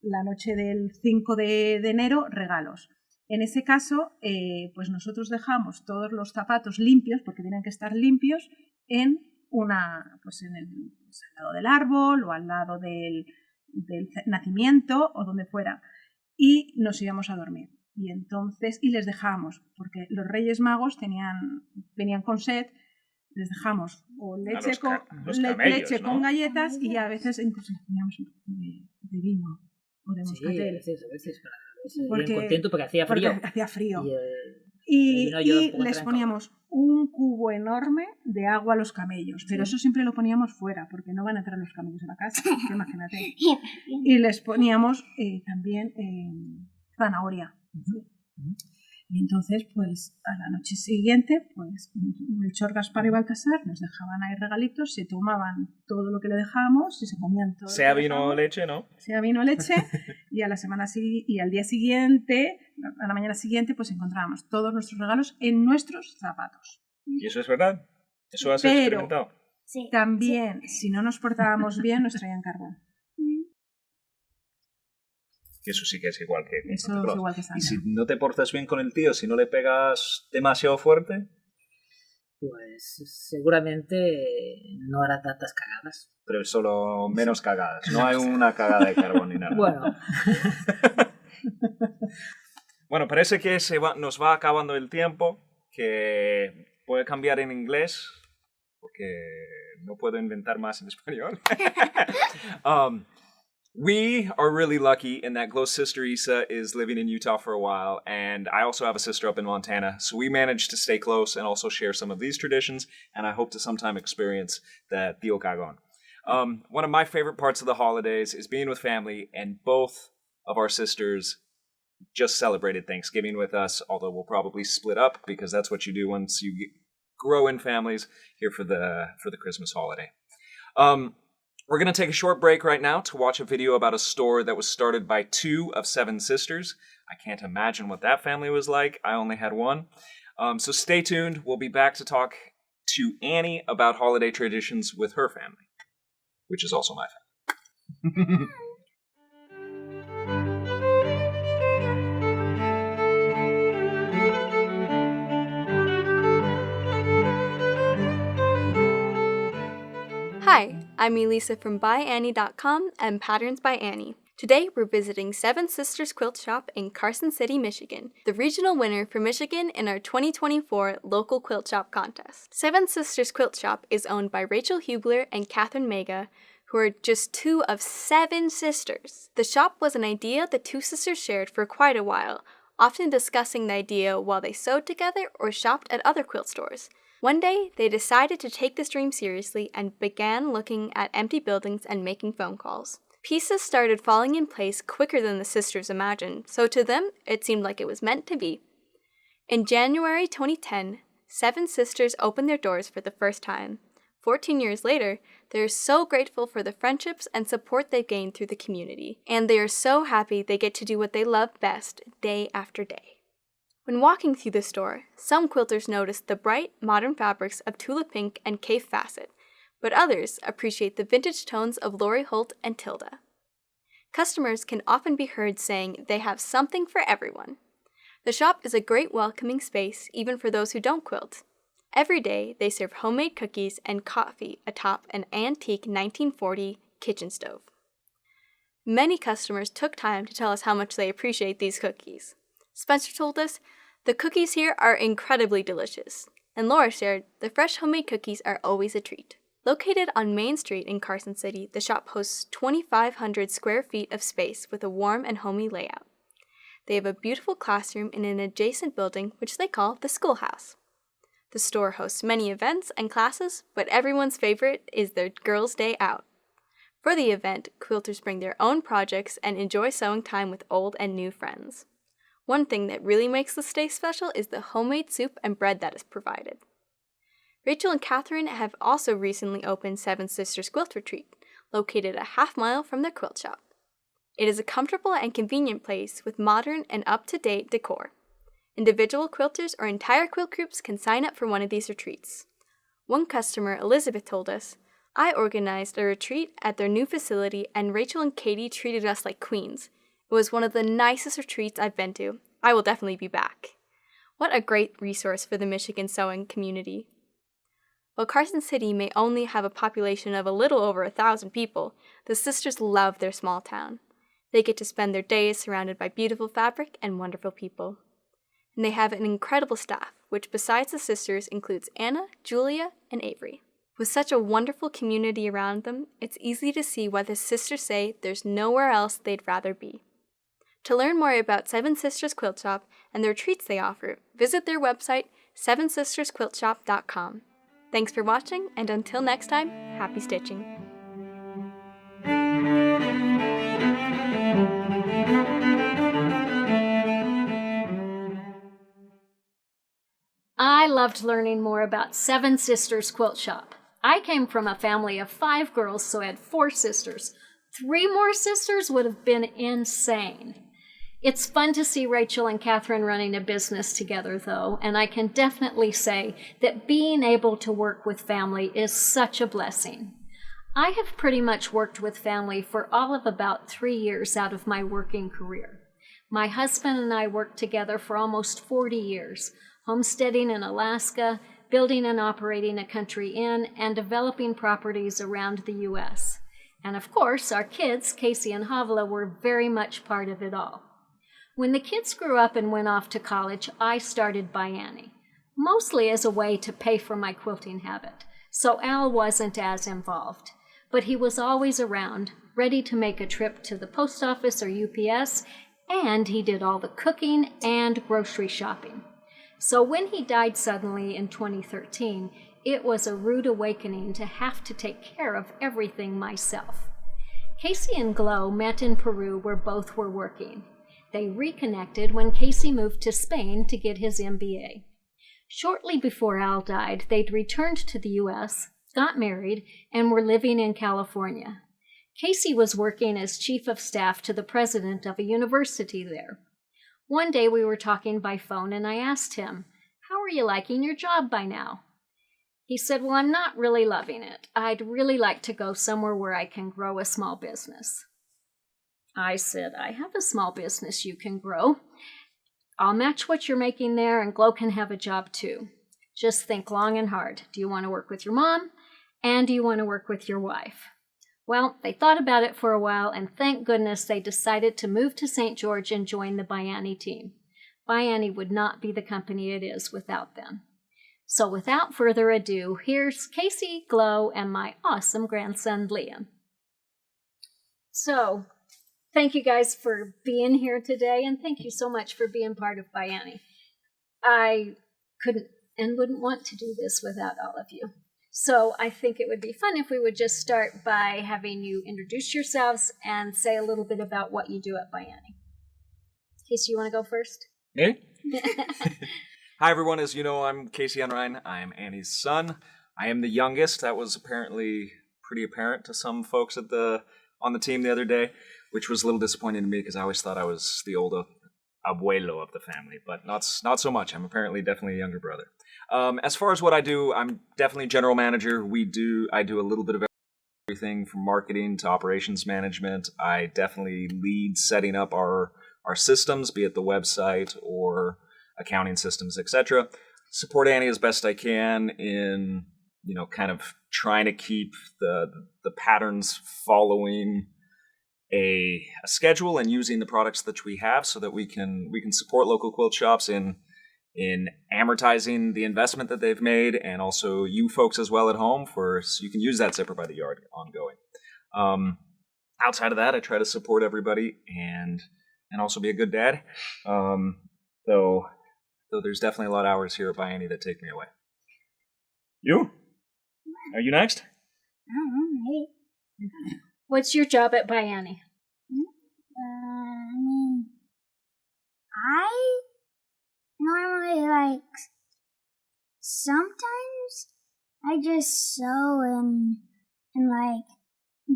H: la noche del 5 de enero regalos. En ese caso, pues nosotros dejamos todos los zapatos limpios, porque tienen que estar limpios, al lado del árbol o al lado del nacimiento o donde fuera. Y nos íbamos a dormir. Y les dejamos, porque los Reyes Magos venían con sed, les dejamos o leche,
G: camellos, ¿no?
H: con galletas y a veces incluso les poníamos un poquito de vino o de moscatel.
J: A veces para bien contento porque hacía frío.
H: Y les poníamos un cubo enorme de agua a los camellos, pero eso siempre lo poníamos fuera, porque no van a entrar los camellos a la casa, imagínate. Y les poníamos también zanahoria. Y entonces, pues, a la noche siguiente, pues, Melchor, Gaspar y Baltasar nos dejaban ahí regalitos, se tomaban todo lo que le dejábamos y se comían todo.
G: Sea vino o leche, ¿no?
H: Sea vino o leche, y al día siguiente, a la mañana siguiente, pues encontrábamos todos nuestros regalos en nuestros zapatos.
G: ¿Y eso es verdad? ¿Eso has experimentado?
H: Sí. También, si no nos portábamos bien, nos traían carbón.
G: Eso sí que es igual que
H: Eso es igual que Santa.
G: Y si no te portas bien con el tío, si no le pegas demasiado fuerte,
J: pues seguramente no hará tantas cagadas.
G: Pero solo menos cagadas. No hay una cagada de carbón ni nada.
J: Bueno.
G: Bueno, parece que nos va acabando el tiempo, que puede cambiar en inglés, porque no puedo inventar más en español. We are really lucky in that close sister Isa is living in Utah for a while, and I also have a sister up in Montana, so we managed to stay close and also share some of these traditions, and I hope to sometime experience the Tío Cagón. One of my favorite parts of the holidays is being with family, and both of our sisters just celebrated Thanksgiving with us, although we'll probably split up because that's what you do once you grow in families here for the Christmas holiday. We're going to take a short break right now to watch a video about a store that was started by 2 of 7 sisters. I can't imagine what that family was like. I only had one. So stay tuned. We'll be back to talk to Annie about holiday traditions with her family, which is also my family.
B: Hi, I'm Elisa from ByAnnie.com and Patterns by Annie. Today we're visiting Seven Sisters Quilt Shop in Carson City, Michigan, the regional winner for Michigan in our 2024 local quilt shop contest. Seven Sisters Quilt Shop is owned by Rachel Hugler and Catherine Mega, who are just 2 of 7 sisters. The shop was an idea the 2 sisters shared for quite a while, often discussing the idea while they sewed together or shopped at other quilt stores. One day, they decided to take this dream seriously and began looking at empty buildings and making phone calls. Pieces started falling in place quicker than the sisters imagined, so to them, it seemed like it was meant to be. In January 2010, 7 sisters opened their doors for the first time. 14 years later, they are so grateful for the friendships and support they've gained through the community, and they are so happy they get to do what they love best day after day. When walking through the store, some quilters noticed the bright, modern fabrics of Tulip Pink and Cave Facet, but others appreciate the vintage tones of Lori Holt and Tilda. Customers can often be heard saying they have something for everyone. The shop is a great welcoming space even for those who don't quilt. Every day, they serve homemade cookies and coffee atop an antique 1940 kitchen stove. Many customers took time to tell us how much they appreciate these cookies. Spencer told us, "The cookies here are incredibly delicious." And Laura shared, "The fresh homemade cookies are always a treat." Located on Main Street in Carson City, the shop hosts 2,500 square feet of space with a warm and homey layout. They have a beautiful classroom in an adjacent building, which they call the schoolhouse. The store hosts many events and classes, but everyone's favorite is their Girls' Day Out. For the event, quilters bring their own projects and enjoy sewing time with old and new friends. One thing that really makes the stay special is the homemade soup and bread that is provided. Rachel and Catherine have also recently opened Seven Sisters Quilt Retreat, located a half-mile from their quilt shop. It is a comfortable and convenient place with modern and up-to-date decor. Individual quilters or entire quilt groups can sign up for one of these retreats. One customer, Elizabeth, told us, "I organized a retreat at their new facility and Rachel and Katie treated us like queens. It was one of the nicest retreats I've been to. I will definitely be back." What a great resource for the Michigan sewing community. While Carson City may only have a population of a little over 1,000 people, the sisters love their small town. They get to spend their days surrounded by beautiful fabric and wonderful people. And they have an incredible staff, which besides the sisters includes Anna, Julia, and Avery. With such a wonderful community around them, it's easy to see why the sisters say there's nowhere else they'd rather be. To learn more about Seven Sisters Quilt Shop and the retreats they offer, visit their website, sevensistersquiltshop.com. Thanks for watching, and until next time, happy stitching!
A: I loved learning more about Seven Sisters Quilt Shop. I came from a family of 5 girls, so I had 4 sisters. 3 more sisters would have been insane. It's fun to see Rachel and Catherine running a business together, though, and I can definitely say that being able to work with family is such a blessing. I have pretty much worked with family for all of about 3 years out of my working career. My husband and I worked together for almost 40 years, homesteading in Alaska, building and operating a country inn, and developing properties around the U.S. And of course, our kids, Casey and Havla, were very much part of it all. When the kids grew up and went off to college, I started ByAnnie, mostly as a way to pay for my quilting habit, so Al wasn't as involved. But he was always around, ready to make a trip to the post office or UPS, and he did all the cooking and grocery shopping. So when he died suddenly in 2013, it was a rude awakening to have to take care of everything myself. Casey and Glow met in Peru where both were working. They reconnected when Casey moved to Spain to get his MBA. Shortly before Al died, they'd returned to the U.S., got married, and were living in California. Casey was working as chief of staff to the president of a university there. One day we were talking by phone and I asked him, "How are you liking your job by now?" He said, "Well, I'm not really loving it. I'd really like to go somewhere where I can grow a small business." I said, "I have a small business you can grow. I'll match what you're making there and Glow can have a job too. Just think long and hard. Do you want to work with your mom? And do you want to work with your wife?" Well, they thought about it for a while, and thank goodness they decided to move to St. George and join the ByAnnie team. ByAnnie would not be the company it is without them. So without further ado, here's Casey, Glow, and my awesome grandson, Liam. So, thank you guys for being here today, and thank you so much for being part of ByAnnie. I couldn't and wouldn't want to do this without all of you. So I think it would be fun if we would just start by having you introduce yourselves and say a little bit about what you do at ByAnnie. Casey, you want to go first?
G: Me? Hi, everyone. As you know, I'm Casey Enrine. I'm Annie's son. I am the youngest. That was apparently pretty apparent to some folks on the team the other day, which was a little disappointing to me because I always thought I was the older abuelo of the family, but not so much. I'm apparently definitely a younger brother. As far as what I do, I'm definitely general manager. I do a little bit of everything from marketing to operations management. I definitely lead setting up our systems, be it the website or accounting systems, etc. Support Annie as best I can in, kind of trying to keep the patterns following a schedule and using the products that we have so that we can support local quilt shops in amortizing the investment that they've made, and also you folks as well at home so you can use that zipper by the yard ongoing. Outside of that, I try to support everybody and also be a good dad. Though there's definitely a lot of hours here at ByAnnie that take me away. You? Are you next?
I: I don't know, maybe.
A: What's your job at ByAnnie?
I: I normally, sometimes I just sew and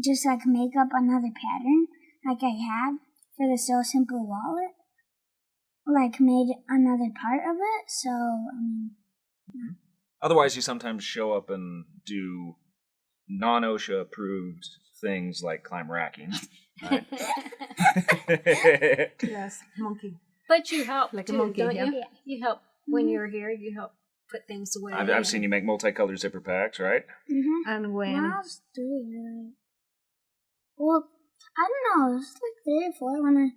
I: just make up another pattern like I have for the So Simple wallet. Made another part of it, so,
G: Otherwise, you sometimes show up and do non-OSHA approved things like climb racking. Right?
H: Yes, monkey.
A: But you help
H: Like a
A: too,
H: monkey,
A: don't
H: yeah.
A: you? You help when you're here. You help put things away.
G: I've seen you make multicolored zipper packs, right?
H: And
I: when
H: when
I: I was 3, well, I don't know, it was 3 or 4 when I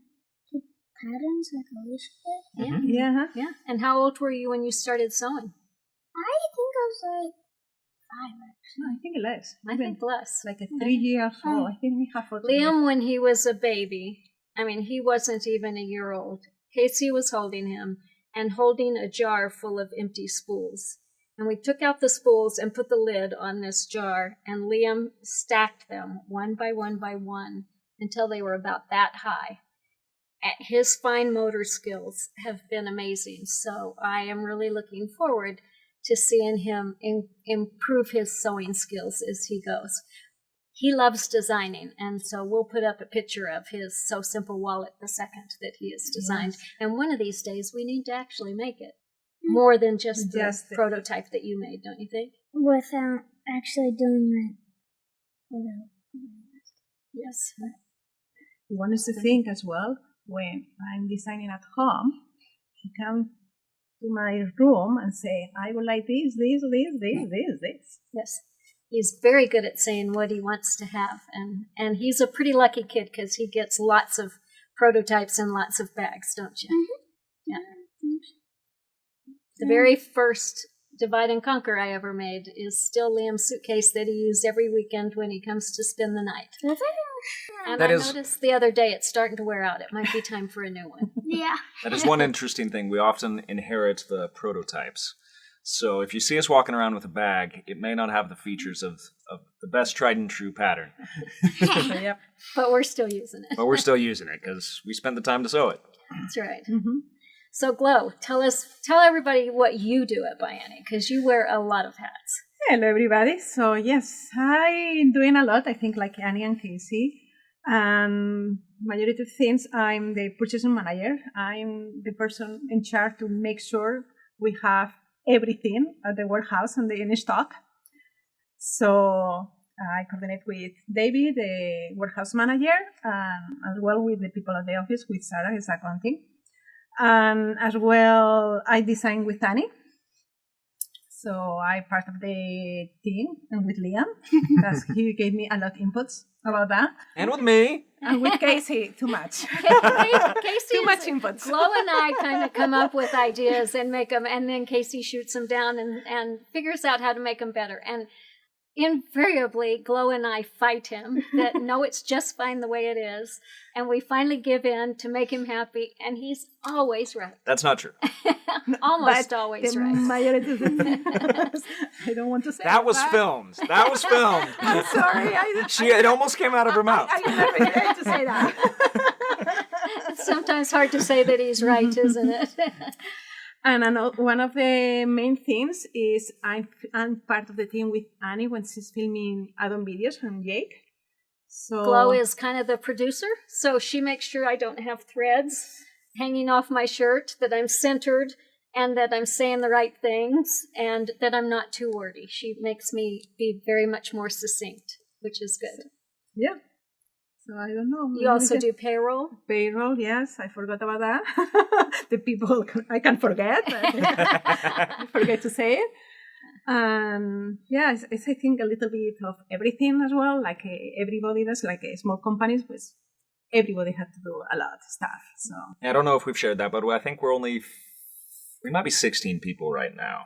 I: did patterns like Elisa did.
A: Yeah.
H: yeah,
A: Yeah. And how old were you when you started sewing?
I: I think I was 5 actually.
H: no, I think less.
A: I think less.
H: Like a 3 years old. I think we have photos.
A: Liam, when he was a baby, he wasn't even a year old. Casey was holding him and holding a jar full of empty spools. And we took out the spools and put the lid on this jar, and Liam stacked them one by one until they were about that high. His fine motor skills have been amazing, so I am really looking forward to seeing him improve his sewing skills as he goes. He loves designing, and so we'll put up a picture of his So Simple wallet, the second that he has designed. Yes. And one of these days we need to actually make it, more than just the prototype that you made, don't you think?
I: Without actually doing photo.
A: Yes.
H: You want us to think as well, when I'm designing at home, he come to my room and say, I would like this.
A: Yes. He's very good at saying what he wants to have, and he's a pretty lucky kid because he gets lots of prototypes and lots of bags, don't you? Mm-hmm. Yeah. The very first Divide and Conquer I ever made is still Liam's suitcase that he used every weekend when he comes to spend the night. And I noticed the other day it's starting to wear out. It might be time for a new one.
I: Yeah.
G: That is one interesting thing. We often inherit the prototypes. So if you see us walking around with a bag, it may not have the features of the best tried and true pattern.
A: Yep. But we're still using it.
G: But we're still using it because we spent the time to sew it.
A: That's right. Mm-hmm. So Glow, tell everybody what you do at ByAnnie, because you wear a lot of hats.
H: Hello everybody. So yes, I'm doing a lot, I think, like Annie and Casey. Majority of things, I'm the purchasing manager. I'm the person in charge to make sure we have everything at the warehouse and in stock. So I coordinate with David, the warehouse manager, and as well with the people at the office, with Sarah, his accounting. And as well, I design with Annie. So I'm part of the team, and with Liam, because he gave me a lot of inputs about that.
G: And with me.
H: And with Casey, too much.
A: Casey
H: too much inputs.
A: Glow and I kind of come up with ideas and make them, and then Casey shoots them down and figures out how to make them better. And invariably, Glow and I fight him that no, it's just fine the way it is. And we finally give in to make him happy, and he's always right.
G: That's not true.
A: Almost always right.
H: Majority of the I don't want to say
G: that. Was filmed. That was filmed.
H: I'm sorry.
G: It almost came out of her mouth.
H: I never meant to say that.
A: It's sometimes hard to say that he's right, isn't it?
H: And one of the main things is I'm part of the team with Annie when she's filming add-on videos and Jake. So
A: Glow is kind of the producer, so she makes sure I don't have threads hanging off my shirt, that I'm centered, and that I'm saying the right things, and that I'm not too wordy. She makes me be very much more succinct, which is good.
H: Yeah. So I don't know.
A: You also do payroll?
H: Payroll, yes. I forgot about that. The people I can forget. I forget to say it. Yeah, it's I think a little bit of everything as well. Like everybody does, like small companies, but everybody had to do a lot of stuff. So
G: I don't know if we've shared that, but I think we might be 16 people right now.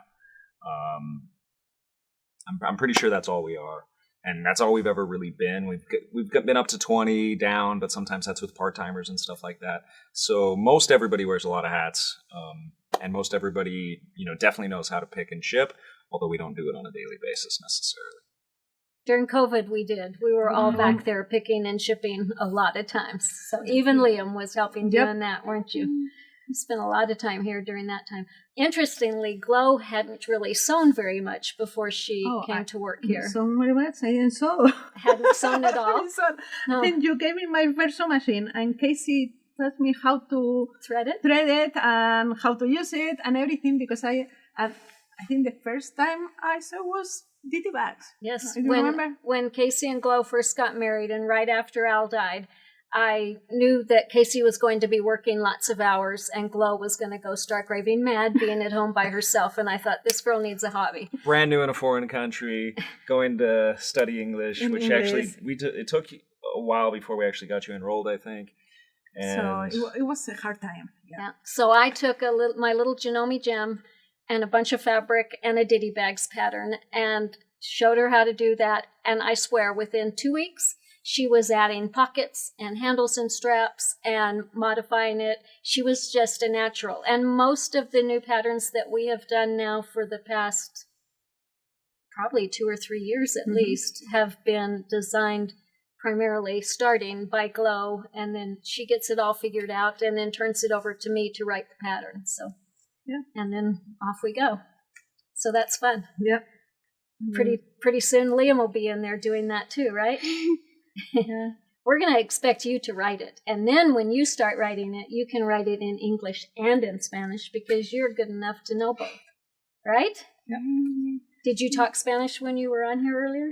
G: I'm pretty sure that's all we are. And that's all we've ever really been. We've been up to 20 down, but sometimes that's with part-timers and stuff like that. So most everybody wears a lot of hats, and most everybody, definitely knows how to pick and ship, although we don't do it on a daily basis necessarily.
A: During COVID, we did. We were all back there picking and shipping a lot of times. So even Liam was helping doing that, weren't you? You spent a lot of time here during that time. Interestingly, Glow hadn't really sewn very much before she came to work here.
H: So very much. I didn't sew.
A: Hadn't sewn at all?
H: No. Then you gave me my first sewing machine, and Casey taught me how to
A: thread it
H: and how to use it and everything, because I think the first time I sew was ditty bags.
A: Yes,
H: remember?
A: When Casey and Glow first got married and right after Al died, I knew that Casey was going to be working lots of hours and Glow was going to go stark raving mad being at home by herself. And I thought, this girl needs a hobby.
G: Brand new in a foreign country, going to study English, actually, it took a while before we actually got you enrolled, I think. And
H: so it was a hard time.
A: Yeah. So I took my little Janome gem and a bunch of fabric and a ditty bags pattern and showed her how to do that. And I swear, within 2 weeks, she was adding pockets and handles and straps and modifying it. She was just a natural. And most of the new patterns that we have done now for the past probably 2 or 3 years at least have been designed primarily starting by Glow, and then she gets it all figured out and then turns it over to me to write the pattern. So, and then off we go. So that's fun.
H: Yep.
A: Pretty soon Liam will be in there doing that too, right? We're going to expect you to write it. And then when you start writing it, you can write it in English and in Spanish because you're good enough to know both. Right?
H: Yep.
A: Did you talk Spanish when you were on here earlier?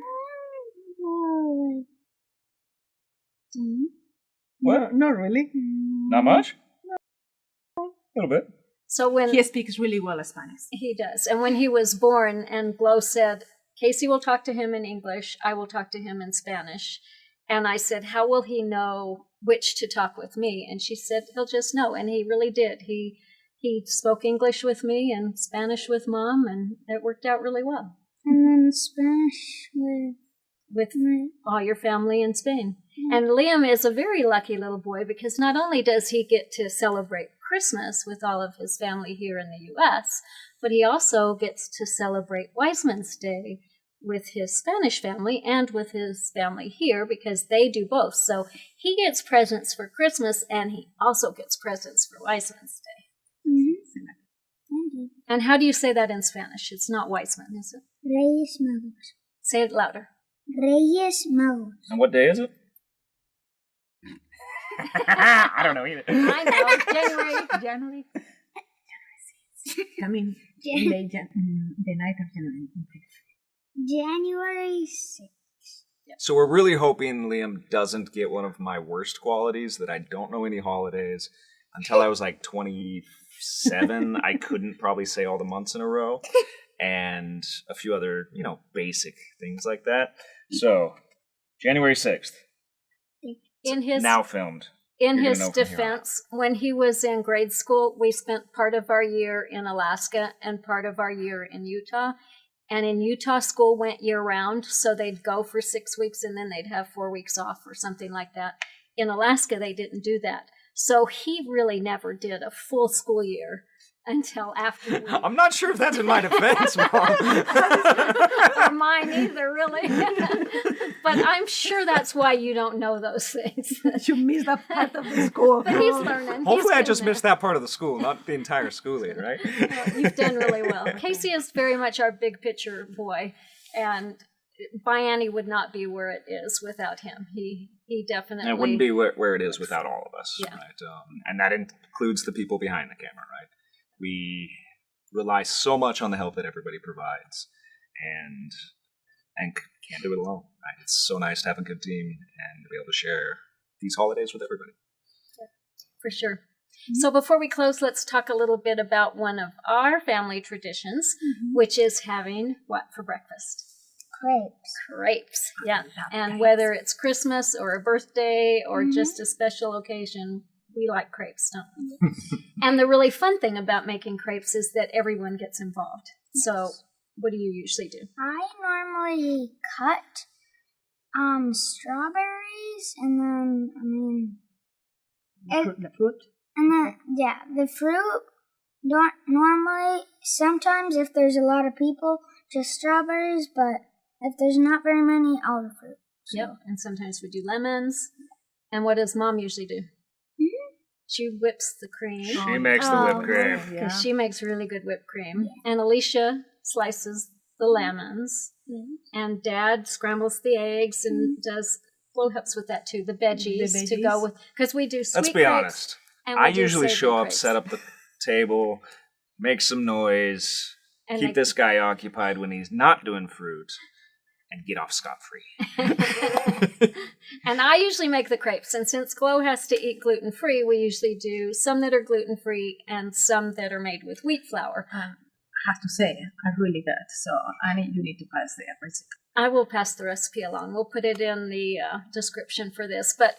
G: What?
H: No, not really.
G: Not much? No. A little bit.
A: So when
H: he speaks really well Spanish.
A: He does. And when he was born and Glow said, Casey will talk to him in English, I will talk to him in Spanish. And I said, how will he know which to talk with me? And she said, he'll just know. And he really did. He spoke English with me and Spanish with Mom, and it worked out really well.
I: And then Spanish
A: with all your family in Spain. And Liam is a very lucky little boy because not only does he get to celebrate Christmas with all of his family here in the U.S., but he also gets to celebrate Wiseman's Day with his Spanish family and with his family here because they do both. So he gets presents for Christmas and he also gets presents for Wiseman's Day. And how do you say that in Spanish? It's not Wiseman, is it?
I: Reyes Magos.
A: Say it louder.
I: Reyes Magos.
G: And what day is it? I don't know either.
A: I know.
H: January. I mean, the night of January.
I: January 6th.
G: So we're really hoping Liam doesn't get one of my worst qualities, that I don't know any holidays. Until I was like 27, I couldn't probably say all the months in a row. And a few other, basic things like that. So, January 6th. Now filmed.
A: In his defense, when he was in grade school, we spent part of our year in Alaska and part of our year in Utah. And in Utah, school went year-round, so they'd go for 6 weeks and then they'd have 4 weeks off or something like that. In Alaska, they didn't do that. So he really never did a full school year until after.
G: I'm not sure if that's in my defense, Mom.
A: Or mine either, really. But I'm sure that's why you don't know those things.
H: You missed that part of the school.
A: But he's learning.
G: Hopefully I just missed that part of the school, not the entire school year, right?
A: Well, you've done really well. Casey is very much our big picture boy, and ByAnnie would not be where it is without him. He definitely...
G: And it wouldn't be where it is without all of us,
A: yeah.
G: Right? And that includes the people behind the camera, right? We rely so much on the help that everybody provides, and can't do it alone. Right? It's so nice to have a good team and to be able to share these holidays with everybody.
A: Yeah, for sure. Mm-hmm. So before we close, let's talk a little bit about one of our family traditions, which is having what for breakfast?
I: crepes.
A: Crepes, yeah. And whether it's Christmas or a birthday or just a special occasion, we like crepes, don't we? And the really fun thing about making crepes is that everyone gets involved. So what do you usually do?
I: I normally cut strawberries and then,
J: The fruit.
I: And then, yeah, the fruit, normally, sometimes if there's a lot of people, just strawberries, but if there's not very many, all the fruit. So.
A: Yep, and sometimes we do lemons. And what does Mom usually do? She whips the cream.
G: She makes the whipped cream.
A: Because she makes really good whipped cream. Yeah. And Alicia slices the lemons. And Dad scrambles the eggs and Flo helps with that too. The veggies to go with, because we do sweet
G: Let's be honest. I usually show up,
A: crepes.
G: set up the table, make some noise,
A: And
G: keep this guy occupied when he's not doing fruit, and get off scot-free.
A: And I usually make the crepes. And since Chloe has to eat gluten-free, we usually do some that are gluten-free and some that are made with wheat flour.
H: I have to say, are really good. So, Annie, you need to pass the recipe.
A: I will pass the recipe along. We'll put it in the description for this. But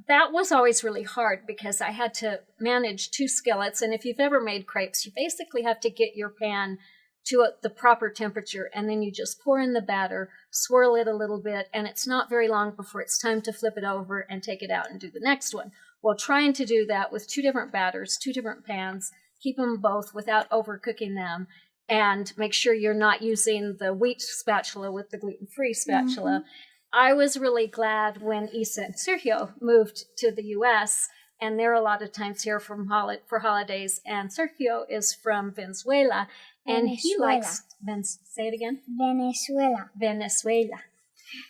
A: that was always really hard because I had to manage 2 skillets. And if you've ever made crepes, you basically have to get your pan to the proper temperature, and then you just pour in the batter, swirl it a little bit, and it's not very long before it's time to flip it over and take it out and do the next one. Well, trying to do that with 2 different batters, 2 different pans, keep them both without overcooking them, and make sure you're not using the wheat spatula with the gluten-free spatula. I was really glad when Isa and Sergio moved to the U.S., and they're a lot of times here for holidays, and Sergio is from Venezuela, and he likes, say it again? Venezuela.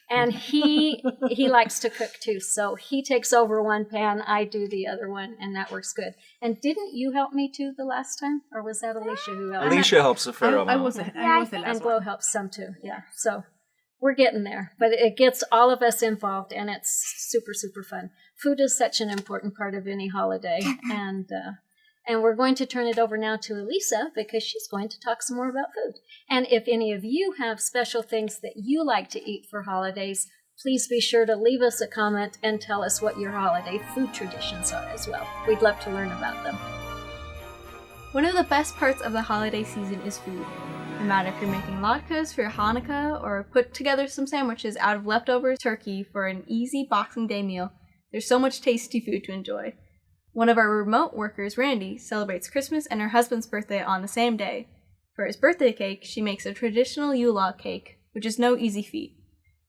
A: And he likes to cook too, so he takes over one pan, I do the other one, and that works good. And didn't you help me too the last time, or was that Alicia who helped?
G: Alicia helps a fair amount.
H: I was the last
A: And Glo helps some too, yeah. So we're getting there, but it gets all of us involved, and it's super, super fun. Food is such an important part of any holiday, and we're going to turn it over now to Elisa because she's going to talk some more about food. And if any of you have special things that you like to eat for holidays, please be sure to leave us a comment and tell us what your holiday food traditions are as well. We'd love to learn about them.
B: One of the best parts of the holiday season is food. No matter if you're making latkes for Hanukkah or put together some sandwiches out of leftover turkey for an easy Boxing Day meal, there's so much tasty food to enjoy. One of our remote workers, Randy, celebrates Christmas and her husband's birthday on the same day. For his birthday cake, she makes a traditional Yule log cake, which is no easy feat.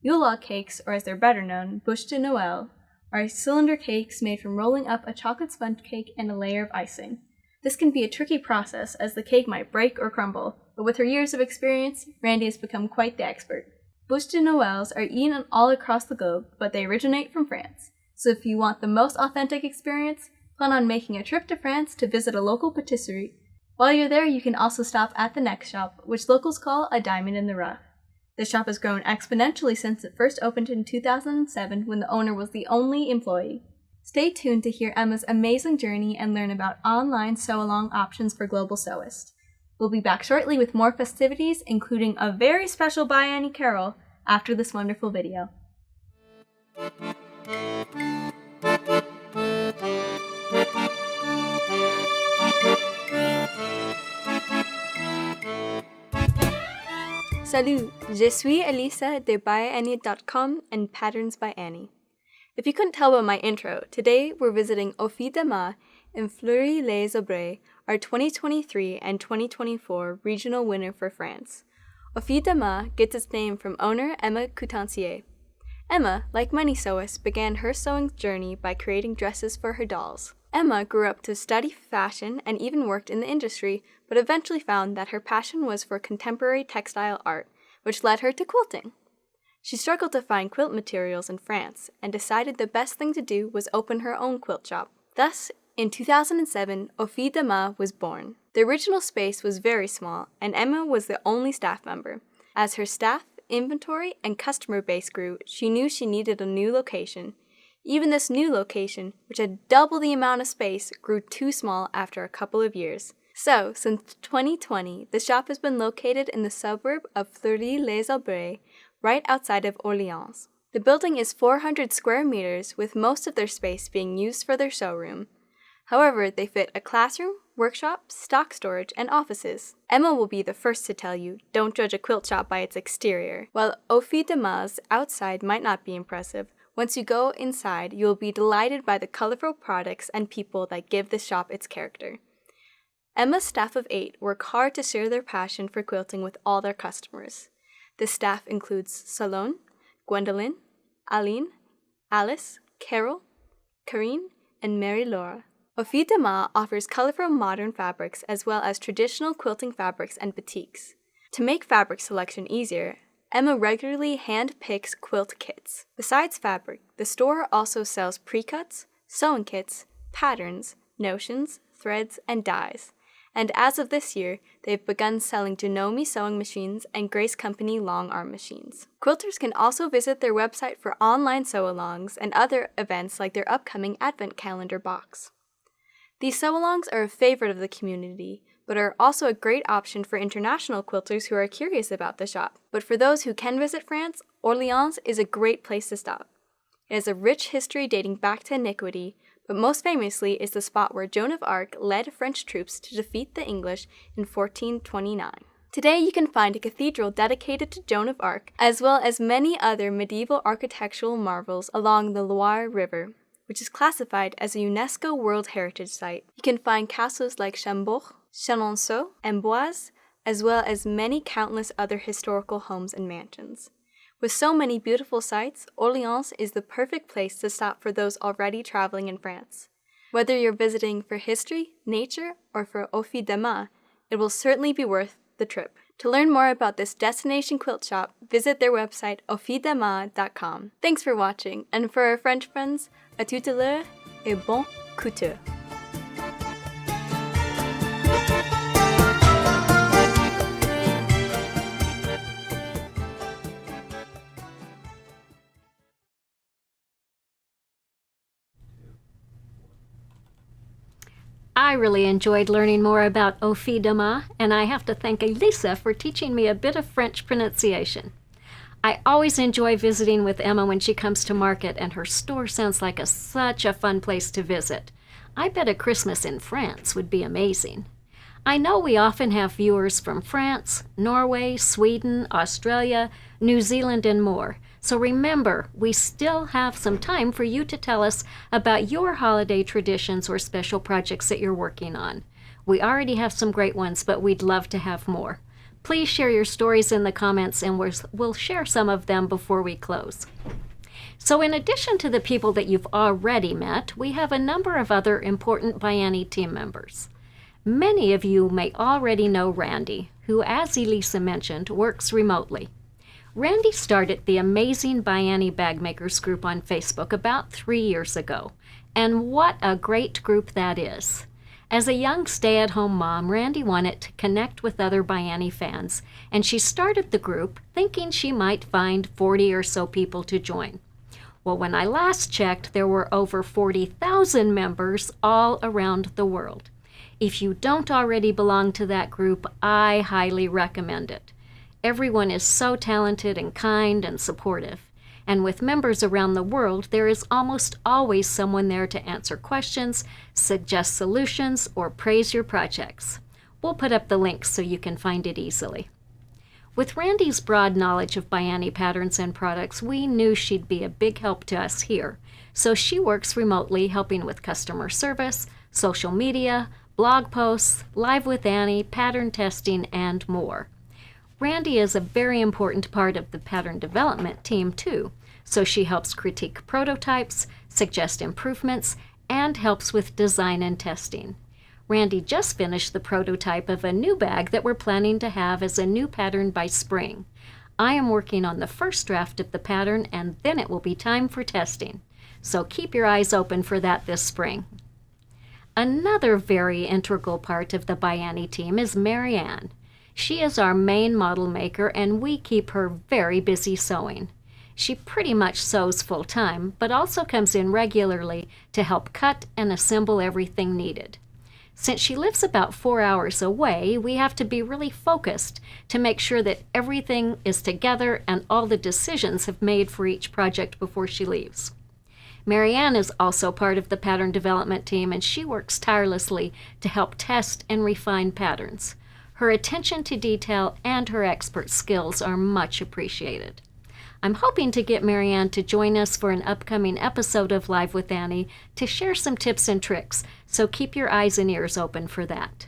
B: Yule log cakes, or as they're better known, bûche de Noël, are cylinder cakes made from rolling up a chocolate sponge cake and a layer of icing. This can be a tricky process as the cake might break or crumble, but with her years of experience, Randy has become quite the expert. Bûche de Noëls are eaten all across the globe, but they originate from France. So if you want the most authentic experience, plan on making a trip to France to visit a local patisserie. While you're there, you can also stop at the next shop, which locals call a diamond in the rough. The shop has grown exponentially since it first opened in 2007 when the owner was the only employee. Stay tuned to hear Emma's amazing journey and learn about online sew-along options for global sewists. We'll be back shortly with more festivities, including a very special ByAnnie Carol, after this wonderful video. Salut, je suis Elisa de ByAnnie.com and Patterns by Annie. If you couldn't tell by my intro, today we're visiting Au Fil de Ma in Fleury-les-Aubrais, our 2023 and 2024 regional winner for France. Au Fil de Ma gets its name from owner Emma Coutancier. Emma, like many sewists, began her sewing journey by creating dresses for her dolls. Emma grew up to study fashion and even worked in the industry, but eventually found that her passion was for contemporary textile art, which led her to quilting. She struggled to find quilt materials in France and decided the best thing to do was open her own quilt shop. Thus, in 2007, Au Fil de Ma was born. The original space was very small, and Emma was the only staff member. As her staff, inventory, and customer base grew, she knew she needed a new location. Even this new location, which had double the amount of space, grew too small after a couple of years. So, since 2020, the shop has been located in the suburb of Fleury-les-Aubrais, right outside of Orléans. The building is 400 square meters, with most of their space being used for their showroom. However, they fit a classroom, workshop, stock storage, and offices. Emma will be the first to tell you, don't judge a quilt shop by its exterior. While Au Filles de Ma's outside might not be impressive, once you go inside, you will be delighted by the colorful products and people that give the shop its character. Emma's staff of 8 work hard to share their passion for quilting with all their customers. The staff includes Salone, Gwendolyn, Aline, Alice, Carol, Karine, and Mary Laura. Au Filles de Ma offers colorful modern fabrics as well as traditional quilting fabrics and batiks. To make fabric selection easier, Emma regularly hand-picks quilt kits. Besides fabric, the store also sells pre-cuts, sewing kits, patterns, notions, threads, and dyes. And as of this year, they've begun selling Janome sewing machines and Grace Company long arm machines. Quilters can also visit their website for online sew-alongs and other events like their upcoming Advent Calendar box. These sew-alongs are a favorite of the community, but are also a great option for international quilters who are curious about the shop. But for those who can visit France, Orléans is a great place to stop. It has a rich history dating back to antiquity, but most famously is the spot where Joan of Arc led French troops to defeat the English in 1429. Today you can find a cathedral dedicated to Joan of Arc, as well as many other medieval architectural marvels along the Loire River, which is classified as a UNESCO World Heritage Site. You can find castles like Chambord, Chenonceau, and Amboise, as well as many countless other historical homes and mansions. With so many beautiful sights, Orléans is the perfect place to stop for those already traveling in France. Whether you're visiting for history, nature, or for Au Filles de Ma, it will certainly be worth the trip. To learn more about this destination quilt shop, visit their website aufillesdema.com. Thanks for watching, and for our French friends, à tout à l'heure et bon couture.
A: I really enjoyed learning more about Au Filles de Ma, and I have to thank Elisa for teaching me a bit of French pronunciation. I always enjoy visiting with Emma when she comes to market, and her store sounds like such a fun place to visit. I bet a Christmas in France would be amazing. I know we often have viewers from France, Norway, Sweden, Australia, New Zealand, and more. So remember, we still have some time for you to tell us about your holiday traditions or special projects that you're working on. We already have some great ones, but we'd love to have more. Please share your stories in the comments, and we'll share some of them before we close. So in addition to the people that you've already met, we have a number of other important ByAnnie team members. Many of you may already know Randy, who, as Elisa mentioned, works remotely. Randy started the amazing ByAnnie Bag Makers group on Facebook about 3 years ago, and what a great group that is. As a young stay-at-home mom, Randy wanted to connect with other ByAnnie fans, and she started the group thinking she might find 40 or so people to join. Well, when I last checked, there were over 40,000 members all around the world. If you don't already belong to that group, I highly recommend it. Everyone is so talented and kind and supportive. And with members around the world, there is almost always someone there to answer questions, suggest solutions, or praise your projects. We'll put up the links so you can find it easily. With Randy's broad knowledge of ByAnnie patterns and products, we knew she'd be a big help to us here. So she works remotely, helping with customer service, social media, blog posts, Live with Annie, pattern testing, and more. Randy is a very important part of the pattern development team too, so she helps critique prototypes, suggest improvements, and helps with design and testing. Randy just finished the prototype of a new bag that we're planning to have as a new pattern by spring. I am working on the first draft of the pattern, and then it will be time for testing. So keep your eyes open for that this spring. Another very integral part of the ByAnnie team is Marianne. She is our main model maker, and we keep her very busy sewing. She pretty much sews full-time, but also comes in regularly to help cut and assemble everything needed. Since she lives about 4 hours away, we have to be really focused to make sure that everything is together and all the decisions have made for each project before she leaves. Marianne is also part of the pattern development team, and she works tirelessly to help test and refine patterns. Her attention to detail and her expert skills are much appreciated. I'm hoping to get Marianne to join us for an upcoming episode of Live with Annie to share some tips and tricks, so keep your eyes and ears open for that.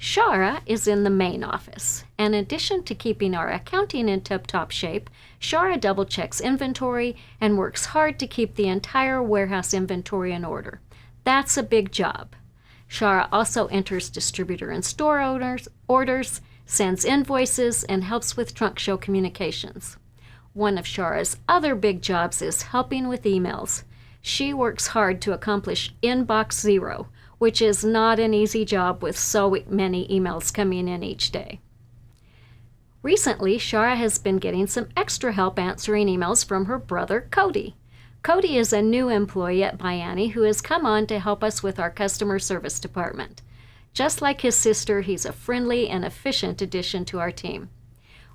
A: Shara is in the main office. In addition to keeping our accounting in tip-top shape, Shara double-checks inventory and works hard to keep the entire warehouse inventory in order. That's a big job. Shara also enters distributor and store orders, sends invoices, and helps with trunk show communications. One of Shara's other big jobs is helping with emails. She works hard to accomplish inbox zero, which is not an easy job with so many emails coming in each day. Recently, Shara has been getting some extra help answering emails from her brother, Cody. Cody is a new employee at ByAnnie who has come on to help us with our customer service department. Just like his sister, he's a friendly and efficient addition to our team.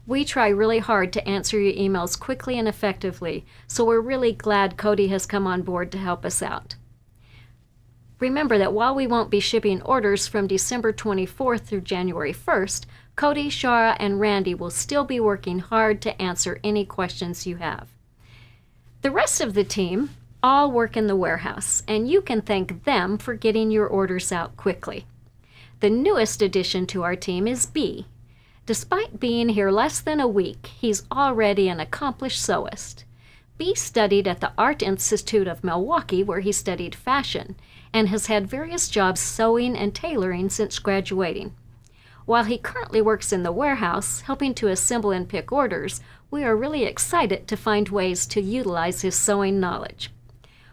A: We try really hard to answer your emails quickly and effectively, so we're really glad Cody has come on board to help us out. Remember that while we won't be shipping orders from December 24th through January 1st, Cody, Shara, and Randy will still be working hard to answer any questions you have. The rest of the team all work in the warehouse, and you can thank them for getting your orders out quickly. The newest addition to our team is B. Despite being here less than a week, he's already an accomplished sewist. B studied at the Art Institute of Milwaukee, where he studied fashion, and has had various jobs sewing and tailoring since graduating. While he currently works in the warehouse, helping to assemble and pick orders, we are really excited to find ways to utilize his sewing knowledge.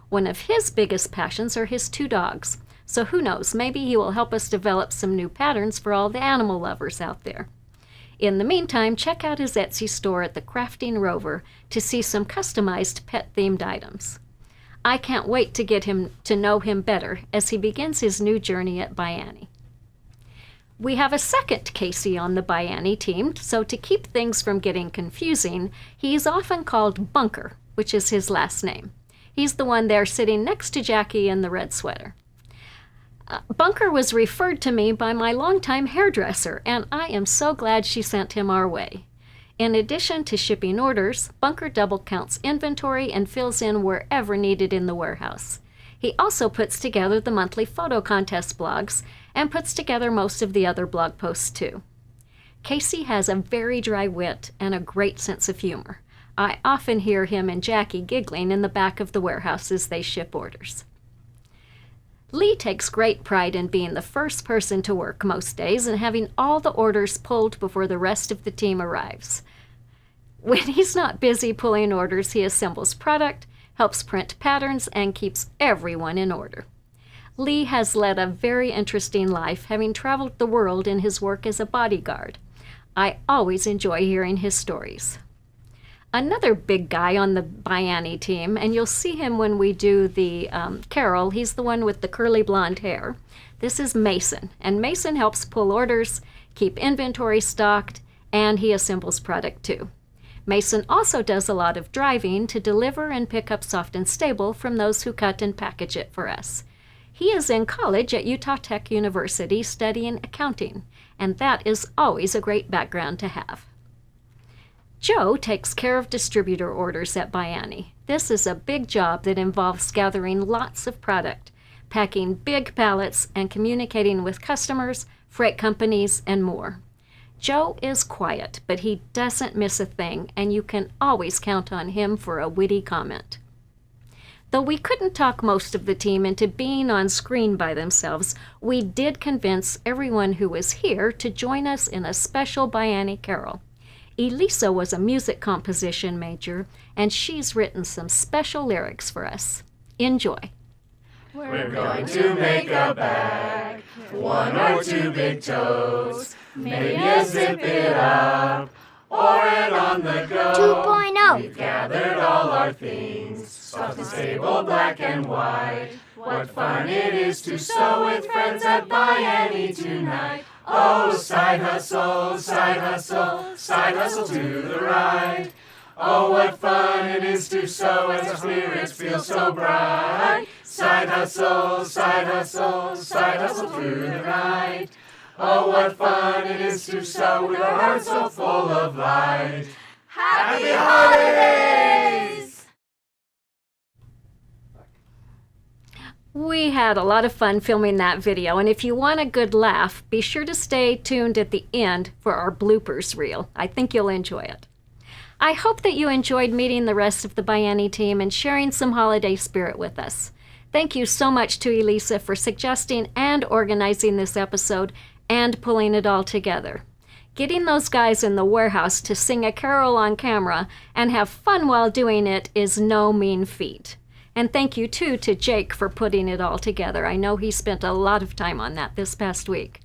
A: One of his biggest passions are his 2 dogs, so who knows, maybe he will help us develop some new patterns for all the animal lovers out there. In the meantime, check out his Etsy store at the Crafting Rover to see some customized pet-themed items. I can't wait to get him to know him better as he begins his new journey at ByAnnie. We have a second Casey on the ByAnnie team, so to keep things from getting confusing, he's often called Bunker, which is his last name. He's the one there sitting next to Jackie in the red sweater. Bunker was referred to me by my longtime hairdresser, and I am so glad she sent him our way. In addition to shipping orders, Bunker double counts inventory and fills in wherever needed in the warehouse. He also puts together the monthly photo contest blogs and puts together most of the other blog posts too. Casey has a very dry wit and a great sense of humor. I often hear him and Jackie giggling in the back of the warehouse as they ship orders. Lee takes great pride in being the first person to work most days and having all the orders pulled before the rest of the team arrives. When he's not busy pulling orders, he assembles product, helps print patterns, and keeps everyone in order. Lee has led a very interesting life, having traveled the world in his work as a bodyguard. I always enjoy hearing his stories. Another big guy on the ByAnnie team, and you'll see him when we do the Carol, he's the one with the curly blonde hair. This is Mason, and Mason helps pull orders, keep inventory stocked, and he assembles product too. Mason also does a lot of driving to deliver and pick up soft and stable from those who cut and package it for us. He is in college at Utah Tech University studying accounting, and that is always a great background to have. Joe takes care of distributor orders at ByAnnie. This is a big job that involves gathering lots of product, packing big pallets, and communicating with customers, freight companies, and more. Joe is quiet, but he doesn't miss a thing, and you can always count on him for a witty comment. Though we couldn't talk most of the team into being on screen by themselves, we did convince everyone who was here to join us in a special ByAnnie Carol. Elisa was a music composition major, and she's written some special lyrics for us. Enjoy.
K: We're going to make a bag, 1 or 2 big toes, maybe a zip it up, or and on the go.
I: 2.0.
K: We've gathered all our things, soft and stable, black and white. What fun it is to sew with friends at ByAnnie tonight. Oh, side hustle, side hustle, side hustle to the right. Oh, what fun it is to sew as our spirits feel so bright. Side hustle, side hustle, side hustle to the right. Oh, what fun it is to sew with our hearts so full of light. Happy holidays!
A: We had a lot of fun filming that video, and if you want a good laugh, be sure to stay tuned at the end for our bloopers reel. I think you'll enjoy it. I hope that you enjoyed meeting the rest of the ByAnnie team and sharing some holiday spirit with us. Thank you so much to Elisa for suggesting and organizing this episode and pulling it all together. Getting those guys in the warehouse to sing a carol on camera and have fun while doing it is no mean feat. And thank you, too, to Jake for putting it all together. I know he spent a lot of time on that this past week.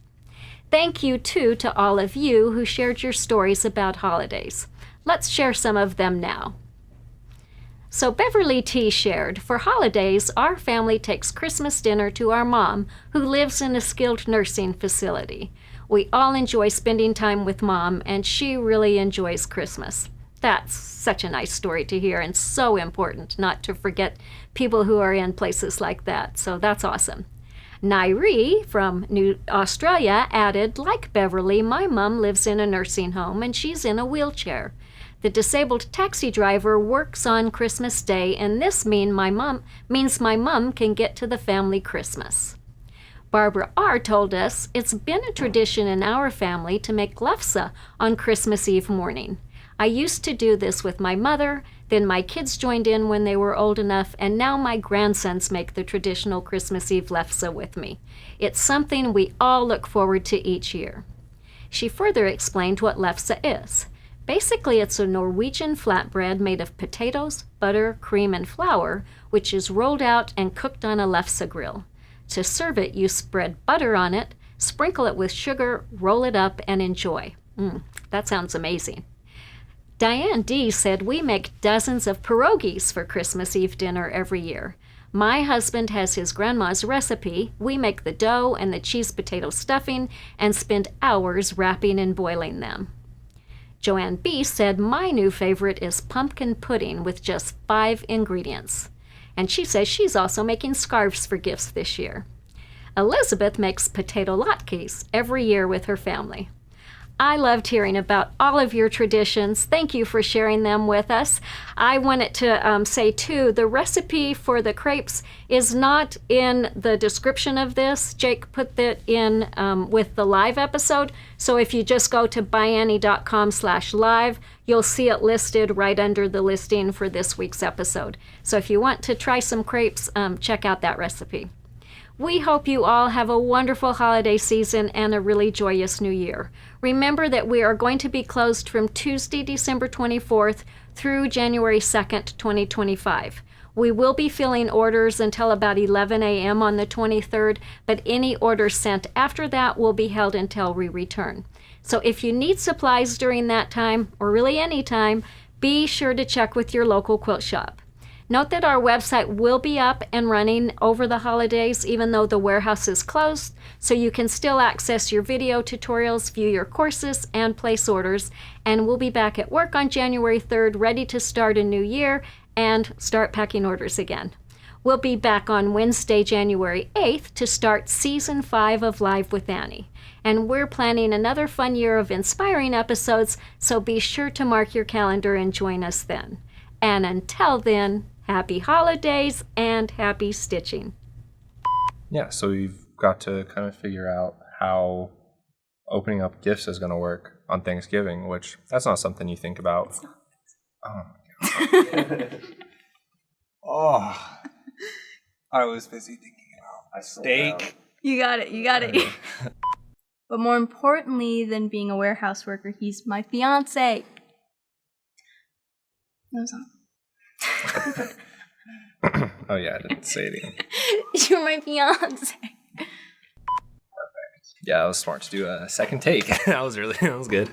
A: Thank you, too, to all of you who shared your stories about holidays. Let's share some of them now. So Beverly T. shared, for holidays, our family takes Christmas dinner to our mom, who lives in a skilled nursing facility. We all enjoy spending time with Mom, and she really enjoys Christmas. That's such a nice story to hear, and so important not to forget people who are in places like that. So that's awesome. Nairi from New Australia added, like Beverly, my mom lives in a nursing home and she's in a wheelchair. The disabled taxi driver works on Christmas Day, and this means my mom can get to the family Christmas. Barbara R. told us it's been a tradition in our family to make lefse on Christmas Eve morning. I used to do this with my mother, then my kids joined in when they were old enough, and now my grandsons make the traditional Christmas Eve lefse with me. It's something we all look forward to each year. She further explained what lefse is. Basically, it's a Norwegian flatbread made of potatoes, butter, cream, and flour, which is rolled out and cooked on a lefse grill. To serve it, you spread butter on it, sprinkle it with sugar, roll it up, and enjoy. That sounds amazing. Diane D. said we make dozens of pierogies for Christmas Eve dinner every year. My husband has his grandma's recipe. We make the dough and the cheese potato stuffing and spend hours wrapping and boiling them. Joanne B. said my new favorite is pumpkin pudding with just 5 ingredients. And she says she's also making scarves for gifts this year. Elizabeth makes potato latkes every year with her family. I loved hearing about all of your traditions. Thank you for sharing them with us. I wanted to say, too, the recipe for the crepes is not in the description of this. Jake put that in with the live episode. So if you just go to ByAnnie.com/live, you'll see it listed right under the listing for this week's episode. So if you want to try some crepes, check out that recipe. We hope you all have a wonderful holiday season and a really joyous new year. Remember that we are going to be closed from Tuesday, December 24th through January 2nd, 2025. We will be filling orders until about 11 a.m. on the 23rd, but any orders sent after that will be held until we return. So if you need supplies during that time, or really any time, be sure to check with your local quilt shop. Note that our website will be up and running over the holidays, even though the warehouse is closed, so you can still access your video tutorials, view your courses, and place orders. And we'll be back at work on January 3rd, ready to start a new year and start packing orders again. We'll be back on Wednesday, January 8th to start Season 5 of Live with Annie. And we're planning another fun year of inspiring episodes, so be sure to mark your calendar and join us then. And until then, happy holidays and happy stitching.
E: Yeah, so we've got to kind of figure out how opening up gifts is going to work on Thanksgiving, which that's not something you think about. Oh, my God.
L: Oh, I was busy thinking about steak.
B: You got it. But more importantly than being a warehouse worker, he's my fiance. No, it's not.
E: Oh yeah, I didn't say it again.
B: You're my fiance.
E: Perfect. Yeah, it was smart to do a second take. That was good.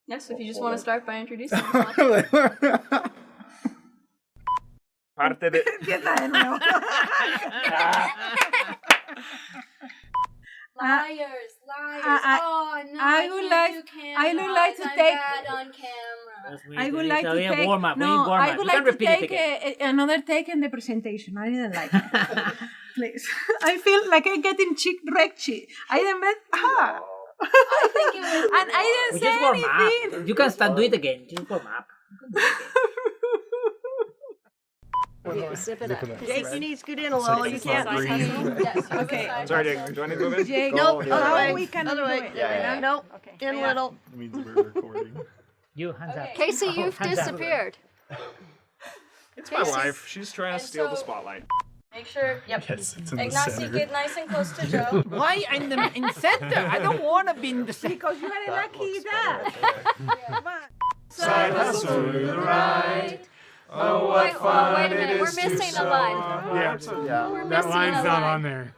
B: Yes, if you just want to start by introducing yourself.
G: Parte de...
H: Empieza de nuevo.
B: Liars. Oh, no,
H: I would like to take.
B: bad on camera.
H: I would like to take.
J: Warm up.
H: No, I would like to take
J: again.
H: another take in the presentation. I didn't like it. Please. I feel like I'm getting wrecked. I didn't met.
B: I think it was.
H: And I didn't
J: Just
H: say
J: warm
H: anything.
J: up. You can start do it again. Just warm up.
A: Here, zip it up.
C: Jake, you need to scoot in a little. You can't.
B: Yes,
H: Okay.
G: Sorry, Jake. Do I need to move in?
H: Jake,
C: Nope,
H: no,
C: other way.
H: we can
C: Other
H: do
C: way.
H: it.
D: Yeah.
C: Nope.
B: Okay.
C: In little.
M: It means we're recording.
J: You, hands up.
A: Casey, you've
J: Hands up.
A: disappeared.
G: It's my wife. She's trying to steal the spotlight.
B: Make sure. Yep.
M: Yes, it's in the
B: Ignasi,
M: center.
B: get nice and close to Joe.
J: Why in the center? I don't want to be in the center.
H: Because you are a lucky dad.
K: Side hustle to the right. Oh, what
A: Wait
K: fun
A: a
K: it
A: minute,
K: is
A: we're
K: to
A: missing a
K: sew.
A: line.
M: Yeah,
A: We're
M: that
A: missing
M: line's
A: a
M: not
A: line.
M: on there.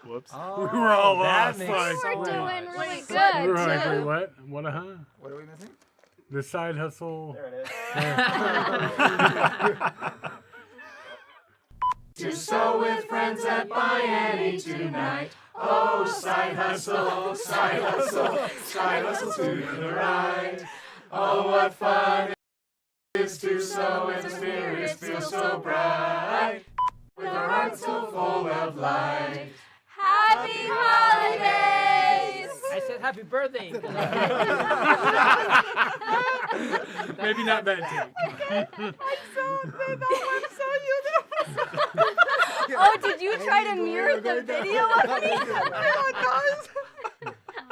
M: Whoops.
J: Oh,
M: we were all
J: that
M: lost.
J: makes
M: Like,
A: We're
J: sense.
A: doing really
M: we
A: good,
M: were like, wait,
A: too.
M: what? What, huh?
L: What are we missing?
M: The side hustle.
D: There it is.
K: To sew with friends at ByAnnie tonight. Oh, side hustle, side hustle, side hustle to the right. Oh, what fun it is to sew and spirits feel so bright. With our hearts so full of light.
B: Happy holidays!
J: I said happy birthday.
M: Maybe not that take.
B: Oh, did you try to mirror the video of me?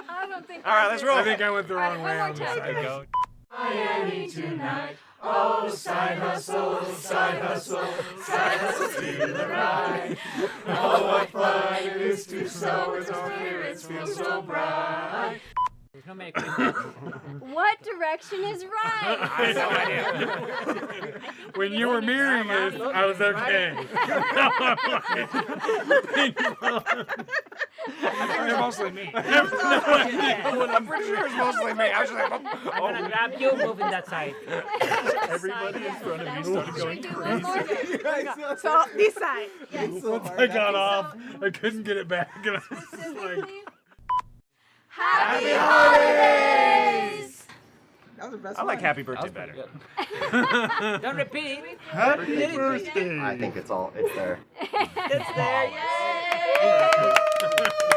A: I don't think.
G: All right, let's roll.
M: I think I went the wrong
A: One
M: way
A: more
M: on the
A: time.
M: side note.
K: ByAnnie tonight. Oh, side hustle, side hustle, side hustle to the right. Oh, what fun it is to sew as our spirits feel so bright.
J: There's no make.
B: What direction is right?
G: I have no idea.
M: When you were mirroring it, I was okay.
G: I think they're mostly me.
M: I have no idea.
G: I'm pretty sure it's mostly me. I was just like,
J: I'm gonna grab you, move in that side.
M: Everybody in front of me started going crazy.
H: So this side.
M: Once I got off, I couldn't get it back, and I was just like,
B: Happy holidays!
L: That was the best
G: I like
L: one.
G: happy birthday better.
J: Don't repeat.
M: happy birthday.
D: I think it's there.
B: It's there, yay!